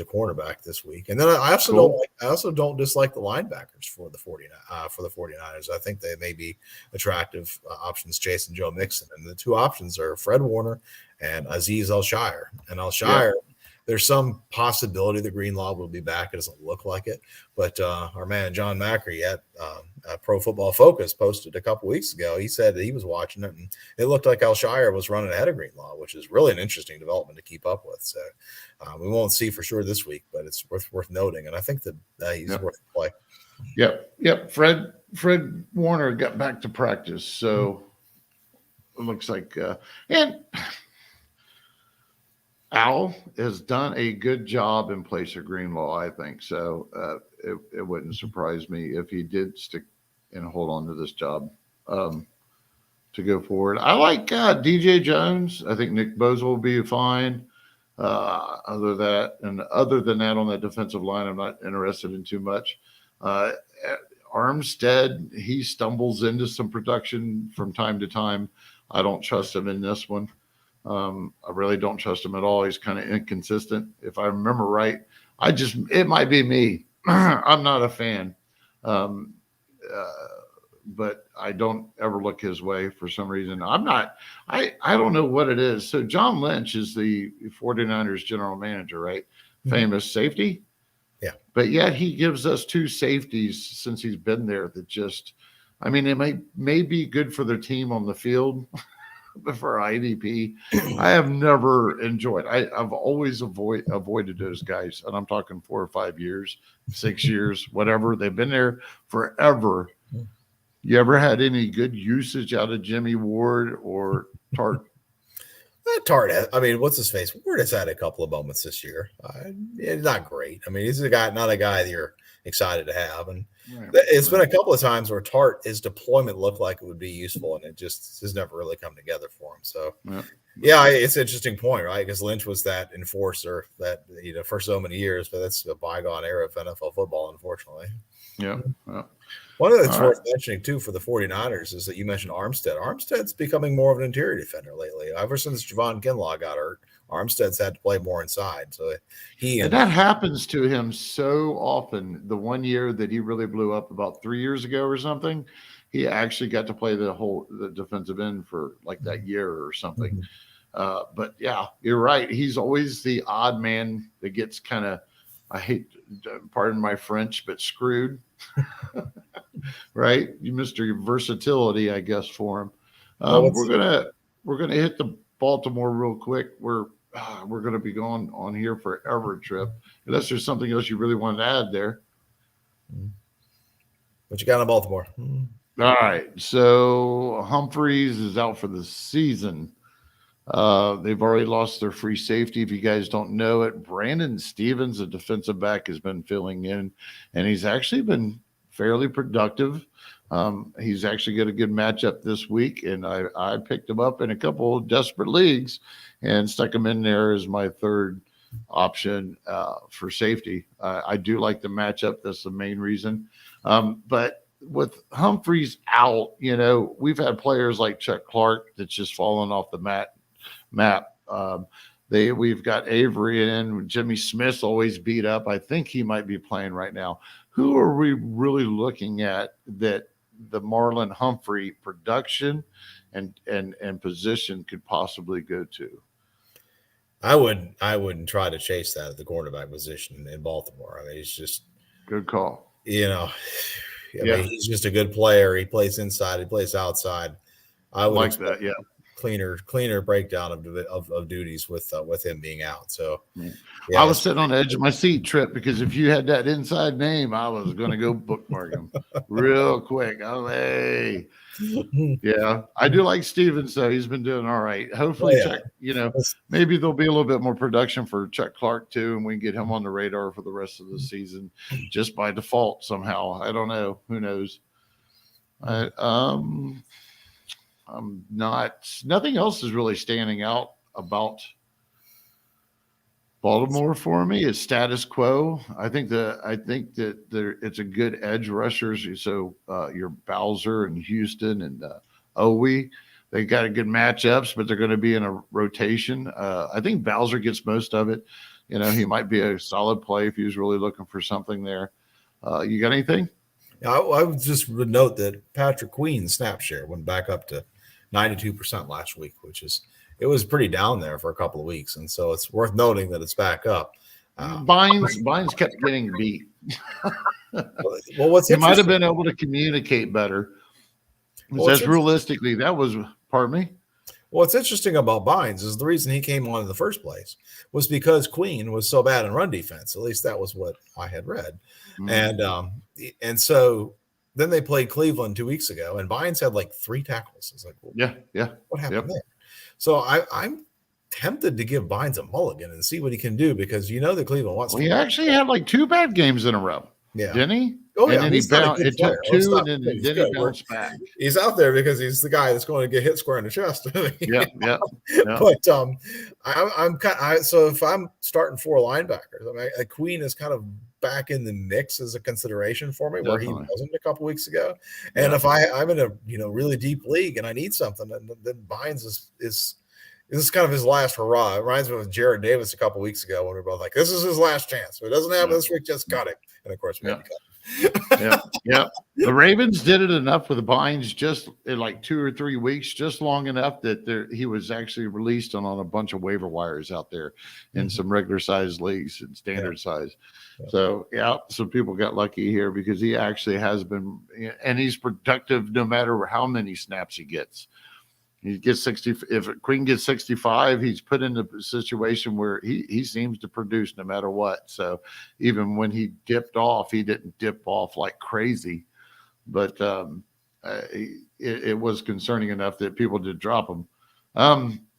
a cornerback this week. And then I also don't dislike the linebackers for the 49ers. I think they may be attractive options, Chase and Joe Mixon, and the two options are Fred Warner and Azeez Al-Shire. And Al-Shire, there's some possibility that Greenlaw will be back. It doesn't look like it. But our man John Macri at Pro Football Focus posted a couple weeks ago. He said that he was watching it, and it looked like Al-Shire was running ahead of Greenlaw, which is really an interesting development to keep up with. So we won't see for sure this week, but it's worth noting. And I think that he's worth the play. Yep. Fred Warner got back to practice. So it looks like and Al has done a good job in place of Greenlaw, I think. So it wouldn't surprise me if he did stick and hold on to this job to go forward. I like DJ Jones. I think Nick Bosa will be fine. Other than that, on that defensive line, I'm not interested in too much. Armstead, he stumbles into some production from time to time. I don't trust him in this one. I really don't trust him at all. He's kind of inconsistent. If I remember right, it might be me. I'm not a fan. but I don't ever look his way for some reason. I don't know what it is. So John Lynch is the 49ers general manager, right? Famous safety. Yeah. But yet he gives us two safeties since he's been there that just, I mean, it may be good for their team on the field, but for IDP, I have never enjoyed. I've always avoided those guys, and I'm talking 4 or 5 years, 6 years, whatever. They've been there forever. You ever had any good usage out of Jimmy Ward or Tart? Tart, I mean, what's his face? Ward has had a couple of moments this year. It's not great. I mean, he's not a guy that you're excited to have. And it's been a couple of times where Tart, his deployment looked like it would be useful, and it just has never really come together for him. So, it's an interesting point, right? Because Lynch was that enforcer that, for so many years, but that's a bygone era of NFL football, unfortunately. Yeah. One of the things worth mentioning, too, for the 49ers is that you mentioned Armstead. Armstead's becoming more of an interior defender lately. Ever since Javon Kinlaw got hurt, Armstead's had to play more inside. So and that happens to him so often. The one year that he really blew up about 3 years ago or something, he actually got to play the defensive end for like that year or something. But yeah, you're right. He's always the odd man that gets kind of, I hate, pardon my French, but screwed. Right? You missed your versatility, I guess, for him. We're gonna hit the Baltimore real quick. We're gonna be going on here forever, Tripp. Unless there's something else you really wanted to add there. What you got in Baltimore? All right. So Humphreys is out for the season. They've already lost their free safety. If you guys don't know it, Brandon Stevens, a defensive back, has been filling in, and he's actually been fairly productive. He's actually got a good matchup this week, and I picked him up in a couple of desperate leagues and stuck him in there as my third option for safety. I do like the matchup. That's the main reason. But with Humphreys out, we've had players like Chuck Clark that's just fallen off the map. We've got Avery in. Jimmy Smith's always beat up. I think he might be playing right now. Who are we really looking at that the Marlon Humphrey production and position could possibly go to? I wouldn't try to chase that at the cornerback position in Baltimore. I mean, he's just good call. I mean, he's just a good player. He plays inside. He plays outside. I would like that. Yeah. Cleaner breakdown of duties with him being out. So I was sitting on the edge of my seat, Tripp, because if you had that inside name, I was going to go bookmark him real quick. Hey. Yeah, I do like Stevens, though. He's been doing all right. Hopefully, Chuck, maybe there'll be a little bit more production for Chuck Clark, too, and we can get him on the radar for the rest of the season just by default somehow. I don't know. Who knows? Nothing else is really standing out about Baltimore for me. It's status quo. I think that it's a good edge rushers. So your Bowser and Houston and Owe, they got a good matchups, but they're going to be in a rotation. I think Bowser gets most of it. He might be a solid play if he was really looking for something there. You got anything? I would just note that Patrick Queen's Snapshare went back up to 92% last week, it was pretty down there for a couple of weeks. And so it's worth noting that it's back up. Bynes kept getting beat. Well, he might have been able to communicate better. That's realistically, that was, pardon me? What's interesting about Bynes is the reason he came on in the first place was because Queen was so bad in run defense. At least that was what I had read. And so then they played Cleveland 2 weeks ago, and Bynes had like 3 tackles. It's like, what happened there? So I'm tempted to give Bynes a mulligan and see what he can do because that Cleveland wants. He actually had like 2 bad games in a row. Yeah, didn't he? Oh, yeah. And then he took 2, and then he bounced back. He's out there because he's the guy that's going to get hit square in the chest. Yeah. But so if I'm starting 4 linebackers, I mean, Queen is kind of back in the mix as a consideration for me, where he wasn't a couple weeks ago. And if I'm in a really deep league and I need something, then Bynes is kind of his last hurrah. It reminds me of Jared Davis a couple weeks ago when we were both like, this is his last chance. If it doesn't happen this week, just cut it. And of course, we had to cut Yeah, yeah. The Ravens did it enough with the Bynes just in like 2 or 3 weeks, just long enough that he was actually released on a bunch of waiver wires out there in some regular size leagues and standard size. Yeah. So yeah, some people got lucky here because he actually has been, and he's productive no matter how many snaps he gets. He gets 60. If Queen gets 65, he's put in a situation where he seems to produce no matter what. So even when he dipped off, he didn't dip off like crazy, but it was concerning enough that people did drop him.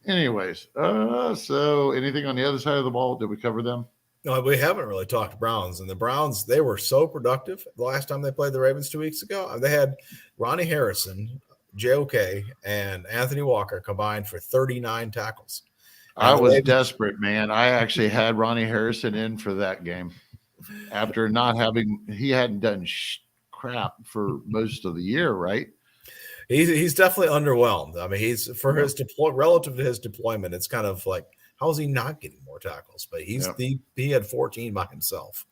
Anyways, so anything on the other side of the ball? Did we cover them? No, we haven't really talked Browns. And the Browns, they were so productive the last time they played the Ravens 2 weeks ago. They had Ronnie Harrison, JOK, and Anthony Walker combined for 39 tackles. I was desperate, man. I actually had Ronnie Harrison in for that game after not having – he hadn't done crap for most of the year, right? He's definitely underwhelmed. I mean, he's for his relative to his deployment, it's kind of like, how is he not getting more tackles? But he had 14 by himself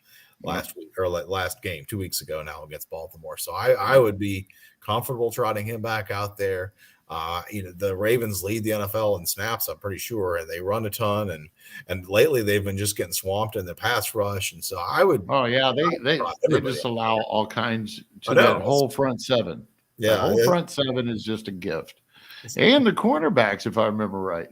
last week or last game 2 weeks ago now against Baltimore. So I would be comfortable trotting him back out there. The Ravens lead the NFL in snaps, I'm pretty sure, and they run a ton. And lately they've been just getting swamped in the pass rush. And so I would. Oh yeah, they just allow all kinds to that whole front seven. Yeah, the whole front seven is just a gift, and the cornerbacks, if I remember right.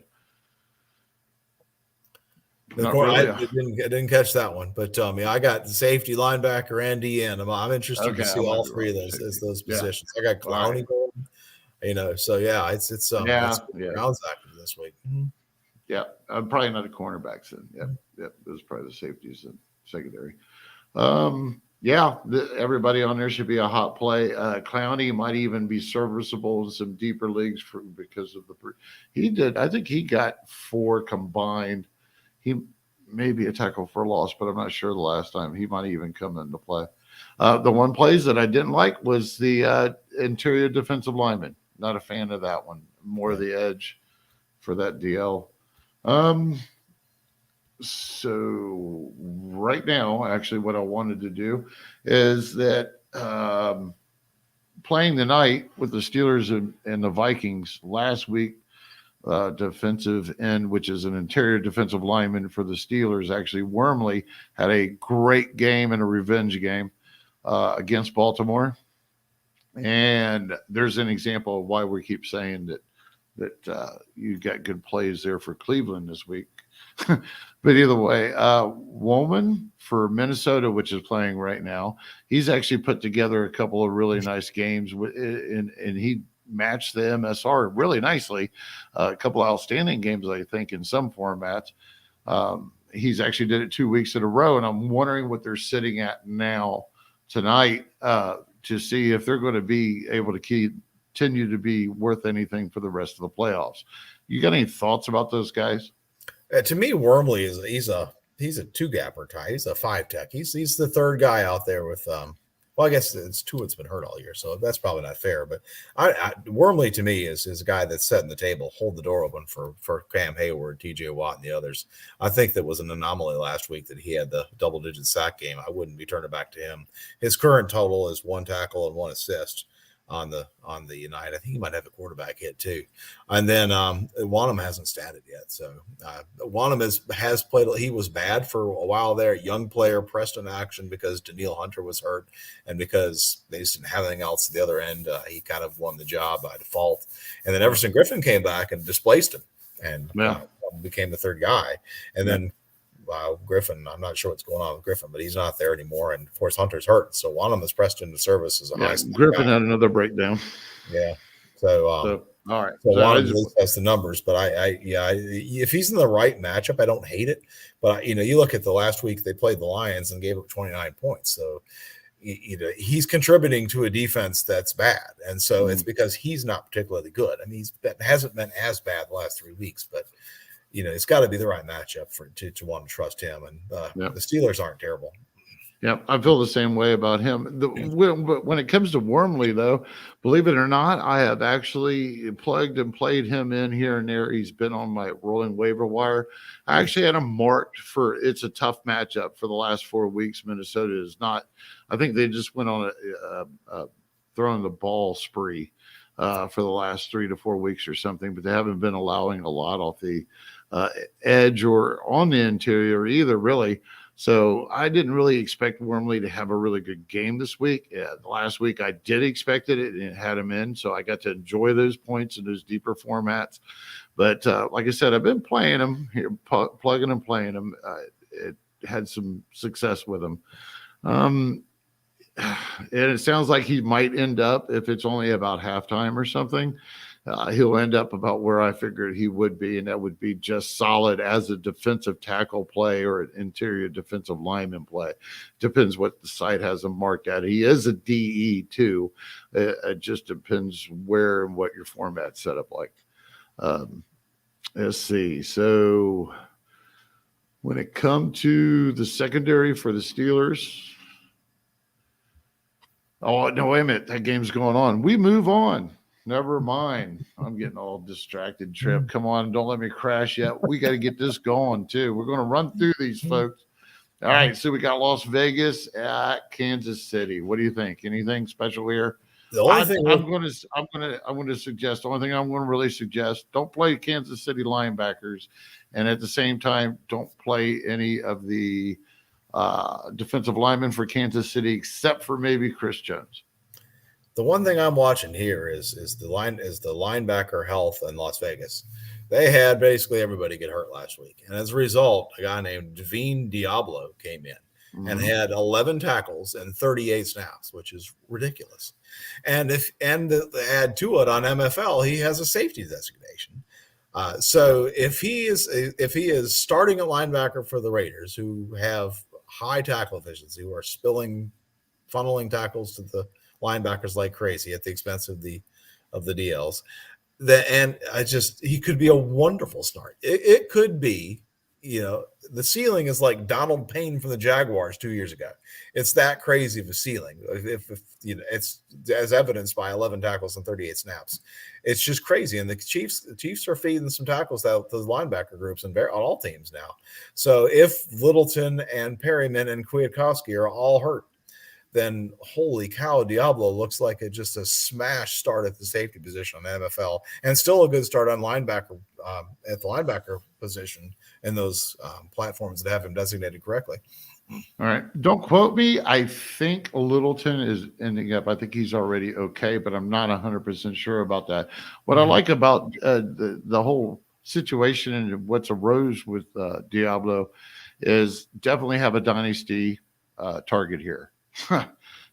I didn't catch that one, but I got safety, linebacker, and DN. I'm interested to see all three of those positions. I got Clowney going, so yeah, it's Browns active this week. Mm-hmm. Yeah, I'm probably not a cornerbacks then. Yep, those are probably the safeties and secondary. Everybody on there should be a hot play. Clowney might even be serviceable in some deeper leagues because of I think he got 4 combined. He may be a tackle for loss, but I'm not sure the last time. He might even come into play. The one plays that I didn't like was the interior defensive lineman. Not a fan of that one. More the edge for that DL. So right now, actually, what I wanted to do is that playing the night with the Steelers and the Vikings last week, defensive end, which is an interior defensive lineman for the Steelers. Actually, Wormley had a great game and a revenge game against Baltimore. And there's an example of why we keep saying that you got good plays there for Cleveland this week. But either way, Woolman for Minnesota, which is playing right now, he's actually put together a couple of really nice games, and he matched the MSR really nicely. A couple of outstanding games, I think, in some formats. He's actually did it 2 weeks in a row, and I'm wondering what they're sitting at now tonight to see if they're going to be able to continue to be worth anything for the rest of the playoffs. You got any thoughts about those guys? To me, Wormley he's a 2-gapper guy. He's a 5-tech. He's the third guy out there with well, I guess it's Tuitt's been hurt all year, so that's probably not fair. But Wormley to me is a guy that's setting the table, hold the door open for Cam Hayward, TJ Watt, and the others. I think that was an anomaly last week that he had the double-digit sack game. I wouldn't be turning back to him. His current total is 1 tackle and 1 assist on the night. I think he might have a quarterback hit too. And then Wanham hasn't statted yet. So Wanham has played. He was bad for a while there. Young player pressed in action because Daniil Hunter was hurt and because they just didn't have anything else at the other end. He kind of won the job by default. And then Everson Griffin came back and displaced him and became the third guy. And then Griffin, I'm not sure what's going on with Griffin, but he's not there anymore. And of course, Hunter's hurt. So Wanham is pressed into service as a high. Griffin had another breakdown. Yeah. So all right. So Wanham has the numbers, but if he's in the right matchup, I don't hate it. But you look at the last week they played the Lions and gave up 29 points. So he's contributing to a defense that's bad, and so it's because he's not particularly good. I mean, hasn't been as bad the last 3 weeks, but. It's got to be the right matchup to want to trust him. And the Steelers aren't terrible. Yeah, I feel the same way about him. When it comes to Wormley, though, believe it or not, I have actually plugged and played him in here and there. He's been on my rolling waiver wire. I actually had him marked for it's a tough matchup for the last 4 weeks. Minnesota is not. I think they just went on a throwing the ball spree for the last 3 to 4 weeks or something, but they haven't been allowing a lot off the edge or on the interior either, really. So I didn't really expect Wormley to have a really good game this week. Last week I did expect it and had him in, so I got to enjoy those points in those deeper formats. But like I said, I've been playing him here, plugging and playing him. It had some success with him. And it sounds like he might end up, if it's only about halftime or something, he'll end up about where I figured he would be, and that would be just solid as a defensive tackle play or an interior defensive lineman play. Depends what the site has him marked at. He is a DE too. It just depends where and what your format's set up like. Let's see. So when it comes to the secondary for the Steelers, oh, no, wait a minute. That game's going on. We move on. Never mind. I'm getting all distracted, Tripp. Come on. Don't let me crash yet. We got to get this going, too. We're going to run through these, folks. All right. So we got Las Vegas at Kansas City. What do you think? Anything special here? The only thing I'm going to suggest, the only thing I'm going to really suggest, don't play Kansas City linebackers. And at the same time, don't play any of the defensive linemen for Kansas City, except for maybe Chris Jones. The one thing I'm watching here is the linebacker health in Las Vegas. They had basically everybody get hurt last week, and as a result, a guy named Devine Diablo came in and had 11 tackles and 38 snaps, which is ridiculous. And add to it on MFL, he has a safety designation. So if he is starting a linebacker for the Raiders, who have high tackle efficiency, who are funneling tackles to the linebackers like crazy at the expense of the DLs, he could be a wonderful start. It could be, the ceiling is like Donald Payne from the Jaguars 2 years ago. It's that crazy of a ceiling. If it's as evidenced by 11 tackles and 38 snaps. It's just crazy. And the Chiefs are feeding some tackles out to the linebacker groups on all teams now. So if Littleton and Perryman and Kwiatkowski are all hurt, then holy cow, Diablo looks like just a smash start at the safety position on the MFL, and still a good start on linebacker at the linebacker position in those platforms that have him designated correctly. All right. Don't quote me. I think Littleton is ending up. I think he's already okay, but I'm not 100% sure about that. What I like about the whole situation and what's arose with Diablo is definitely have a dynasty target here.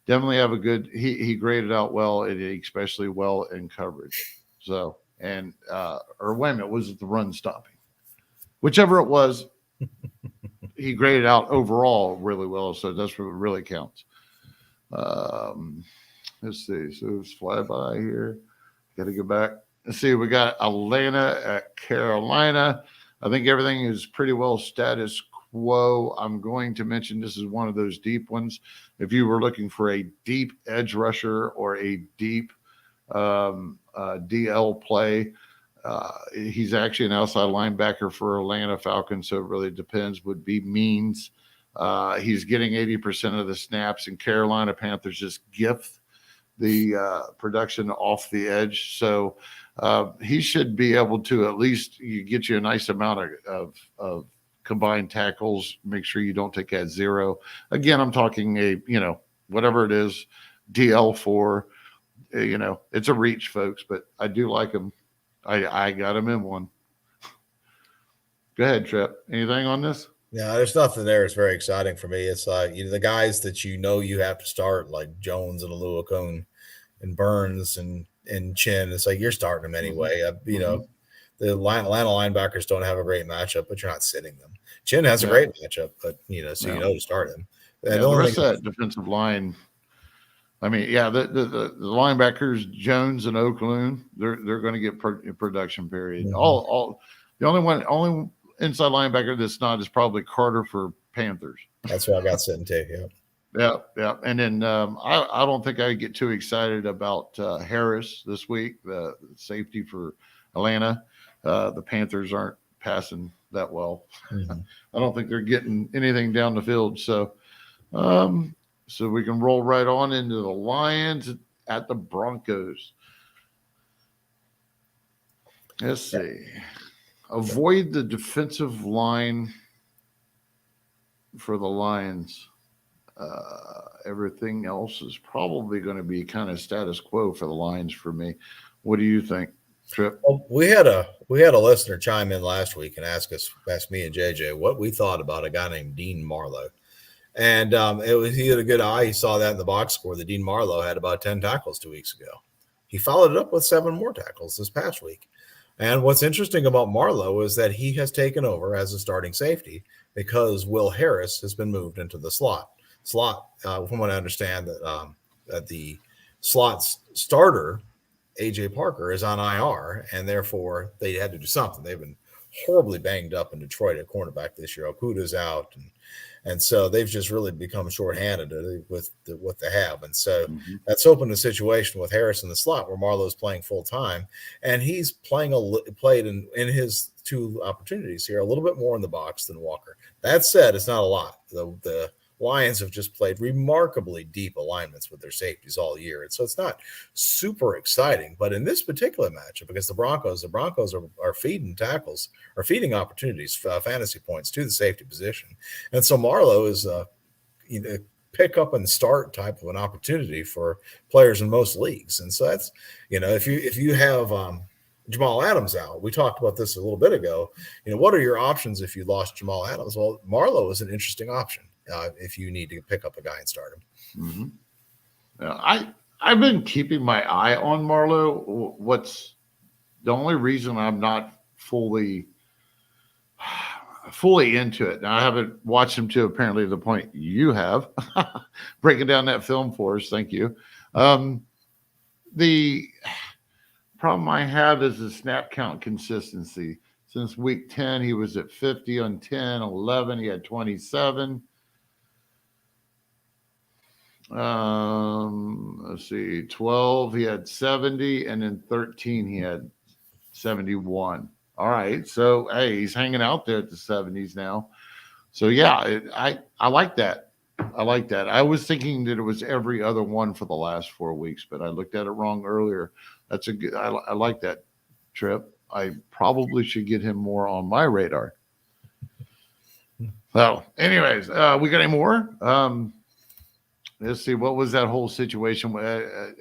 Definitely have a good. He graded out well, and especially well in coverage. So or wait a minute, was it the run stopping? Whichever it was, he graded out overall really well. So that's what really counts. Let's see. So let's fly by here. Got to go back. Let's see. We got Atlanta at Carolina. I think everything is pretty well status quo. I'm going to mention this is one of those deep ones. If you were looking for a deep edge rusher or a deep DL play, he's actually an outside linebacker for Atlanta Falcons, so it really depends. Would be Means. He's getting 80% of the snaps, and Carolina Panthers just gift the production off the edge. So he should be able to at least get you a nice amount of combined tackles. Make sure you don't take that 0. Again, I'm talking whatever it is, DL4. It's a reach, folks, but I do like him. I got him in one. Go ahead, Tripp. Anything on this? No, there's nothing there. It's very exciting for me. It's like the guys that you have to start, like Jones and Aluakone and Burns and Chin. It's like you're starting them anyway. The Atlanta linebackers don't have a great matchup, but you're not sitting them. Chin has a great matchup, but to start him. And the rest of that defensive line. I mean, the linebackers Jones and Oakland, they're going to get production period. The only inside linebacker that's not is probably Carter for Panthers. That's what I got sitting too. Yeah. Yeah. And then I don't think I get too excited about Harris this week, the safety for Atlanta. The Panthers aren't passing that well. Mhm. I don't think they're getting anything down the field. So we can roll right on into the Lions at the Broncos. Let's see. Avoid the defensive line for the Lions. Everything else is probably going to be kind of status quo for the Lions for me. What do you think, Tripp? Well, we had a listener chime in last week and ask me and JJ what we thought about a guy named Dean Marlowe. And he had a good eye. He saw that in the box score that Dean Marlowe had about 10 tackles 2 weeks ago. He followed it up with 7 more tackles this past week. And what's interesting about Marlowe is that he has taken over as a starting safety because Will Harris has been moved into the slot. From what I understand, that the slot starter, AJ Parker, is on IR, and therefore they had to do something. They've been horribly banged up in Detroit at cornerback this year. Okuda's out, and so they've just really become shorthanded with what they have. And so that's opened a situation with Harris in the slot where Marlowe's playing full time, and he's played in his 2 opportunities here a little bit more in the box than Walker. That said, it's not a lot. The Lions have just played remarkably deep alignments with their safeties all year. And so it's not super exciting. But in this particular matchup, against the Broncos are feeding tackles, or feeding opportunities, fantasy points to the safety position. And so Marlowe is a pick up and start type of an opportunity for players in most leagues. And so that's, if you have Jamal Adams out, we talked about this a little bit ago, what are your options if you lost Jamal Adams? Well, Marlowe is an interesting option. If you need to pick up a guy and start him. I've been keeping my eye on Marlowe. What's the only reason I'm not fully into it? Now, I haven't watched him to apparently the point you have. Breaking down that film for us. Thank you. The problem I have is the snap count consistency. Since week 10, he was at 50 on 10, 11, he had 27. Let's see, 12 he had 70, and then 13 he had 71. All right, so hey, he's hanging out there at the 70s now. So yeah, I like that. I was thinking that it was every other one for the last 4 weeks, but I looked at it wrong earlier. That's a good. I like that, Tripp. I probably should get him more on my radar. So, anyways, we got any more? Let's see, what was that whole situation?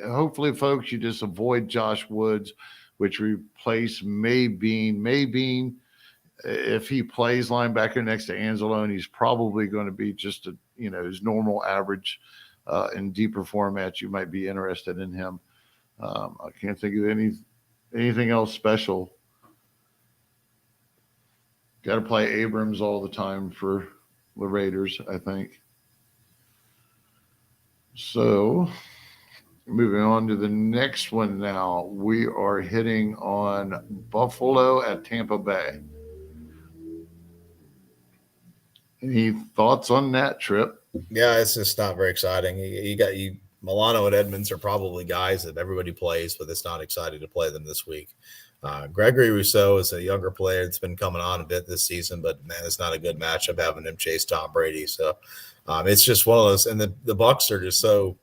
Hopefully, folks, you just avoid Josh Woods, which replace Maybean. If he plays linebacker next to Anzalone, he's probably going to be just his normal average in deeper formats. You might be interested in him. I can't think of anything else special. Got to play Abrams all the time for the Raiders, I think. So, moving on to the next one now. We are hitting on Buffalo at Tampa Bay. Any thoughts on that, Tripp? Yeah, it's just not very exciting. Milano and Edmonds are probably guys that everybody plays, but it's not exciting to play them this week. Gregory Rousseau is a younger player that's been coming on a bit this season, but man, it's not a good matchup having him chase Tom Brady. So it's just one of those, and the Bucs are just so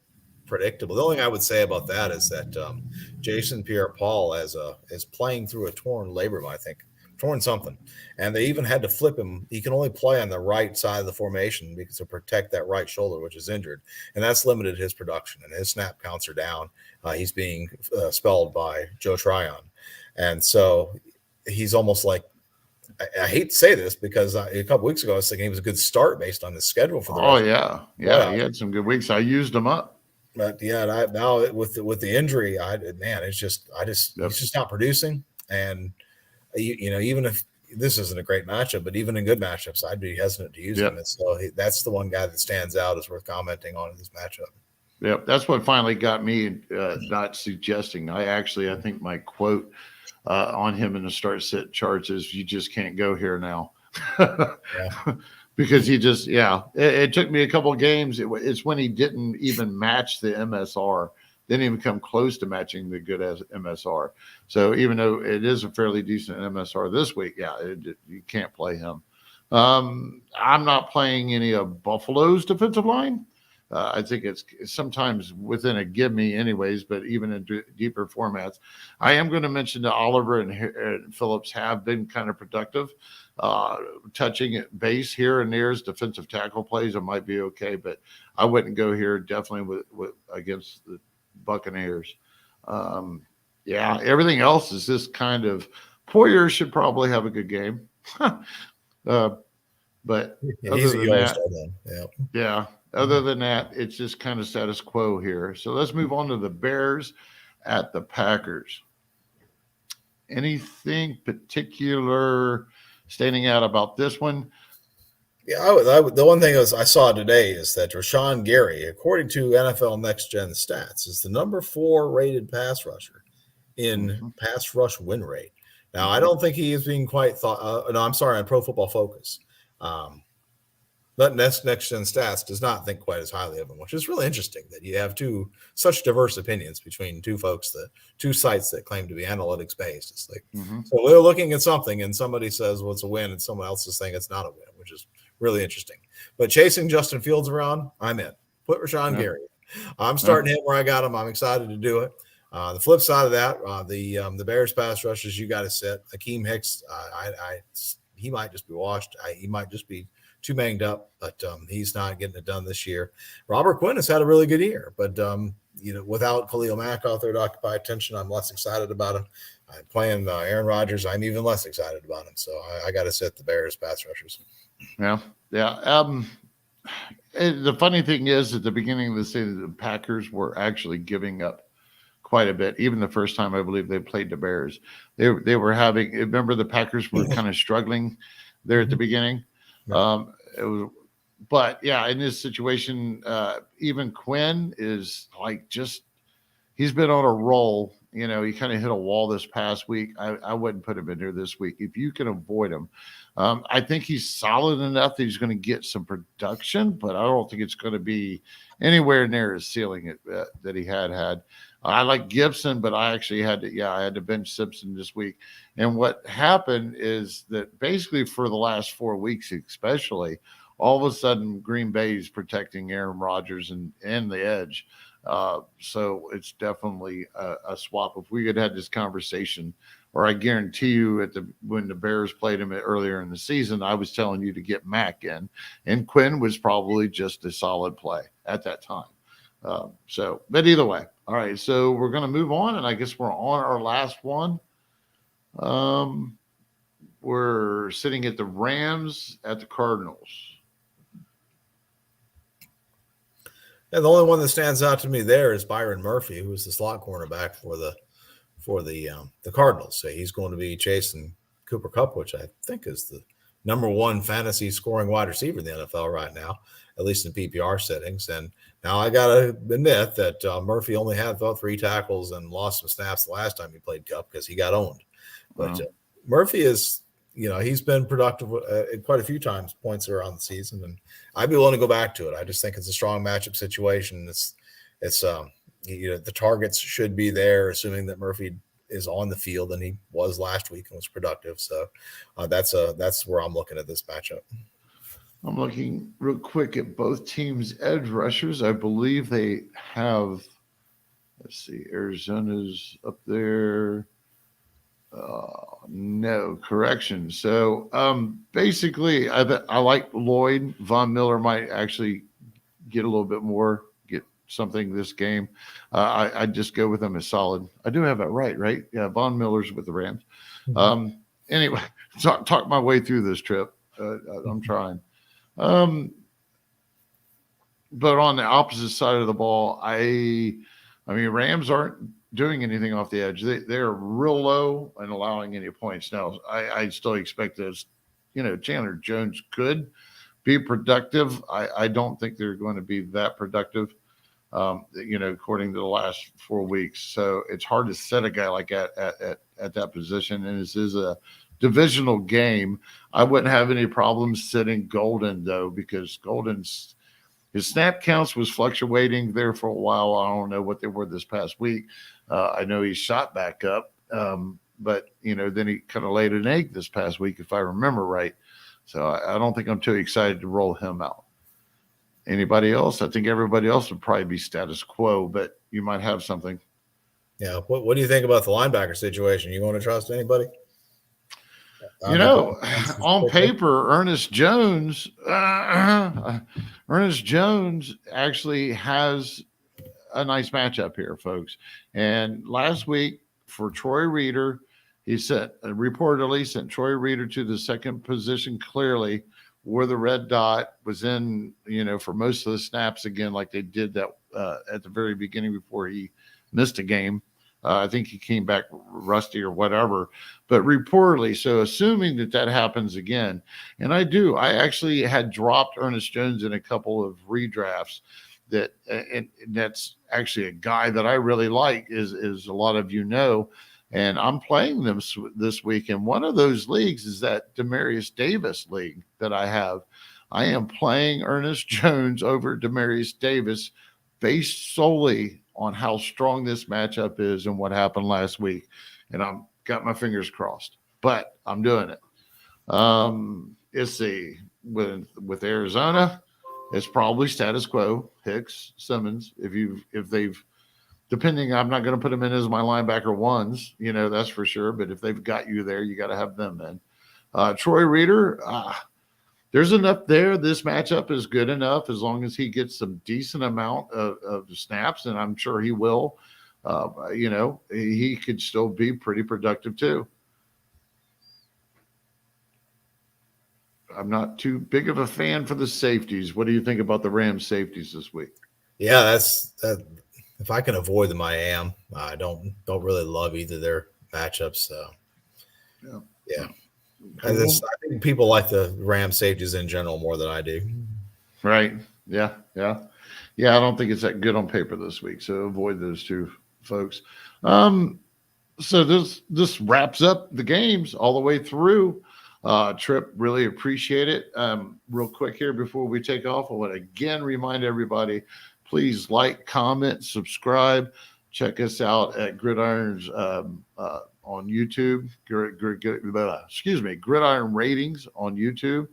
predictable. The only thing I would say about that is that Jason Pierre-Paul is playing through a torn labrum, I think. Torn something, and they even had to flip him. He can only play on the right side of the formation because to protect that right shoulder, which is injured, and that's limited his production. And his snap counts are down. He's being spelled by Joe Tryon, and so he's almost like I hate to say this because a couple weeks ago I was thinking he was a good start based on the schedule for the. Oh yeah, he had some good weeks. I used him up. But yeah, now with the injury, he's just not producing. And even if this isn't a great matchup, but even in good matchups, I'd be hesitant to use him. And so that's the one guy that stands out as worth commenting on in this matchup. Yep, that's what finally got me not suggesting. I think my quote on him in the start sit charts is "You just can't go here now." because he just, it took me a couple of games. It's when he didn't even match the MSR, didn't even come close to matching the good as MSR. So even though it is a fairly decent MSR this week, you can't play him. I'm not playing any of Buffalo's defensive line. I think it's sometimes within a give me anyways, but even in deeper formats. I am going to mention that Oliver and Phillips have been kind of productive. Touching at base here and there as defensive tackle plays, it might be okay, but I wouldn't go here definitely with against the Buccaneers. Everything else is just kind of Poyer should probably have a good game. But he's a youngster then. Other than that, it's just kind of status quo here. So let's move on to the Bears at the Packers. Anything particular standing out about this one? Yeah, the one thing I saw today is that Rashaan Gary, according to NFL Next Gen Stats, is the number 4 rated pass rusher in pass rush win rate. Now, I don't think he is being quite on Pro Football Focus. But Next Gen Stats does not think quite as highly of him, which is really interesting that you have such diverse opinions between two sites that claim to be analytics based. It's like, so we're looking at something and somebody says, well, it's a win, and someone else is saying it's not a win, which is really interesting. But chasing Justin Fields around, I'm in. Put Rashaan Gary in. I'm starting him where I got him. I'm excited to do it. The flip side of that, the Bears pass rushers, you got to sit. Akeem Hicks, he might just be washed. He might just be too banged up, but he's not getting it done this year. Robert Quinn has had a really good year, but without Khalil Mack out there to occupy attention, I'm less excited about him. I'm playing Aaron Rodgers. I'm even less excited about him. So I got to sit the Bears pass rushers. Yeah. The funny thing is, at the beginning of the season, the Packers were actually giving up quite a bit. Even the first time I believe they played the Bears, they were having. Remember, the Packers were kind of struggling there at the beginning. In this situation, even Quinn is he's been on a roll. He kind of hit a wall this past week. I wouldn't put him in there this week if you can avoid him. I think he's solid enough that he's going to get some production, but I don't think it's going to be anywhere near his ceiling that he had. I like Gibson, but I actually had to bench Simpson this week. And what happened is that basically for the last 4 weeks, especially, all of a sudden Green Bay is protecting Aaron Rodgers and the edge. So it's definitely a swap. If we had this conversation, or I guarantee you when the Bears played him earlier in the season, I was telling you to get Mack in, and Quinn was probably just a solid play at that time. But either way. All right, so we're going to move on, and I guess we're on our last one. We're sitting at the Rams at the Cardinals. And the only one that stands out to me there is Byron Murphy, who is the slot cornerback for the Cardinals. So he's going to be chasing Cooper Kupp, which I think is the number 1 fantasy scoring wide receiver in the NFL right now, at least in PPR settings. And now I got to admit that Murphy only had about 3 tackles and lost some snaps the last time he played Kupp because he got owned. But Murphy is, he's been productive quite a few points around the season, and I'd be willing to go back to it. I just think it's a strong matchup situation. It's the targets should be there, assuming that Murphy is on the field, and he was last week and was productive. So that's where I'm looking at this matchup. I'm looking real quick at both teams' edge rushers. I believe they have, let's see, Arizona's up there. No, correction. So basically, I like Lloyd. Von Miller might actually get a little bit more, get something this game. I'd just go with him as solid. I do have that right? Yeah, Von Miller's with the Rams. Anyway, talk my way through this trip. I'm trying. But on the opposite side of the ball, I mean, Rams aren't doing anything off the edge. They're real low and allowing any points. Now, I still expect this. Chandler Jones could be productive. I don't think they're going to be that productive, according to the last 4 weeks. So it's hard to set a guy like that at that position. And this is a divisional game. I wouldn't have any problems sitting Golden, though, because Golden's his snap counts was fluctuating there for a while. I don't know what they were this past week. I know he shot back up, but then he kind of laid an egg this past week, if I remember right. So I don't think I'm too excited to roll him out. Anybody else? I think everybody else would probably be status quo, but you might have something. Yeah. What do you think about the linebacker situation? You want to trust anybody? On paper, Ernest Jones actually has a nice matchup here, folks. And last week for Troy Reeder, he reportedly sent Troy Reeder to the second position clearly, where the red dot was in, for most of the snaps again, like they did that at the very beginning before he missed a game. I think he came back rusty or whatever, but reportedly, so assuming that happens again, and I actually had dropped Ernest Jones in a couple of redrafts and that's actually a guy that I really like, is a lot of and I'm playing them this week. And one of those leagues is that Demarcus Davis league that I have. I am playing Ernest Jones over Demarcus Davis based solely on how strong this matchup is and what happened last week. And I've got my fingers crossed, but I'm doing it. Let's see, with Arizona, it's probably status quo. Hicks, Simmons, if they've, depending, I'm not going to put them in as my linebacker ones, that's for sure. But if they've got you there, you got to have them in. Troy Reeder, there's enough there. This matchup is good enough as long as he gets some decent amount of snaps, and I'm sure he will. He could still be pretty productive too. I'm not too big of a fan for the safeties. What do you think about the Rams safeties this week? Yeah, that's if I can avoid them, I am. I don't really love either of their matchups. So yeah. I think people like the Rams safeties in general more than I do. Right. Yeah. I don't think it's that good on paper this week, so avoid those two folks. So this wraps up the games all the way through. Tripp, really appreciate it. Real quick here before we take off, I want to again remind everybody, please like, comment, subscribe. Check us out at Gridiron's on YouTube. Gridiron Ratings on YouTube.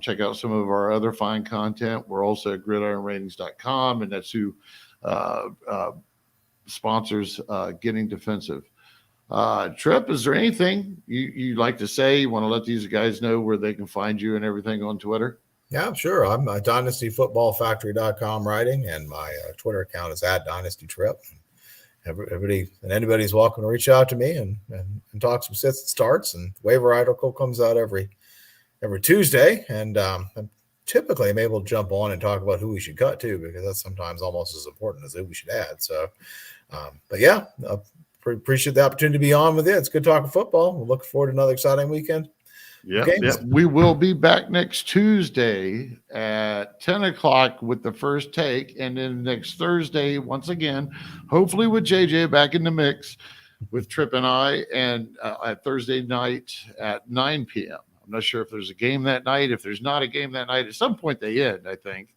Check out some of our other fine content. We're also at gridironratings.com, and that's who sponsors Getting Defensive. Tripp, is there anything you'd like to say? You want to let these guys know where they can find you and everything on Twitter? Yeah, sure. I'm DynastyFootballFactory.com writing, and my Twitter account is at DynastyTrip. Anybody's welcome to reach out to me and talk some sits and starts. And the waiver article comes out every Tuesday, and typically I'm able to jump on and talk about who we should cut too, because that's sometimes almost as important as who we should add. So, but yeah, appreciate the opportunity to be on with you. It's good talking football. We're looking forward to another exciting weekend. Yeah. We will be back next Tuesday at 10 o'clock with the first take. And then next Thursday, once again, hopefully with JJ back in the mix with Tripp and I, and at Thursday night at 9 p.m. I'm not sure if there's a game that night. If there's not a game that night, at some point they end, I think.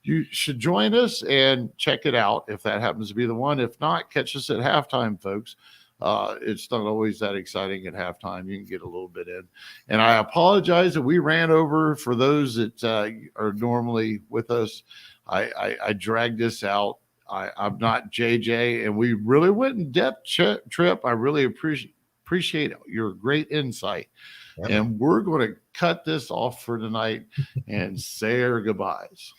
You should join us and check it out if that happens to be the one. If not, catch us at halftime, folks. It's not always that exciting at halftime. You can get a little bit in. And I apologize that we ran over for those that are normally with us. I dragged this out. I'm not JJ, and we really went in depth, Tripp. I really appreciate your great insight. Yep. And we're going to cut this off for tonight and say our goodbyes.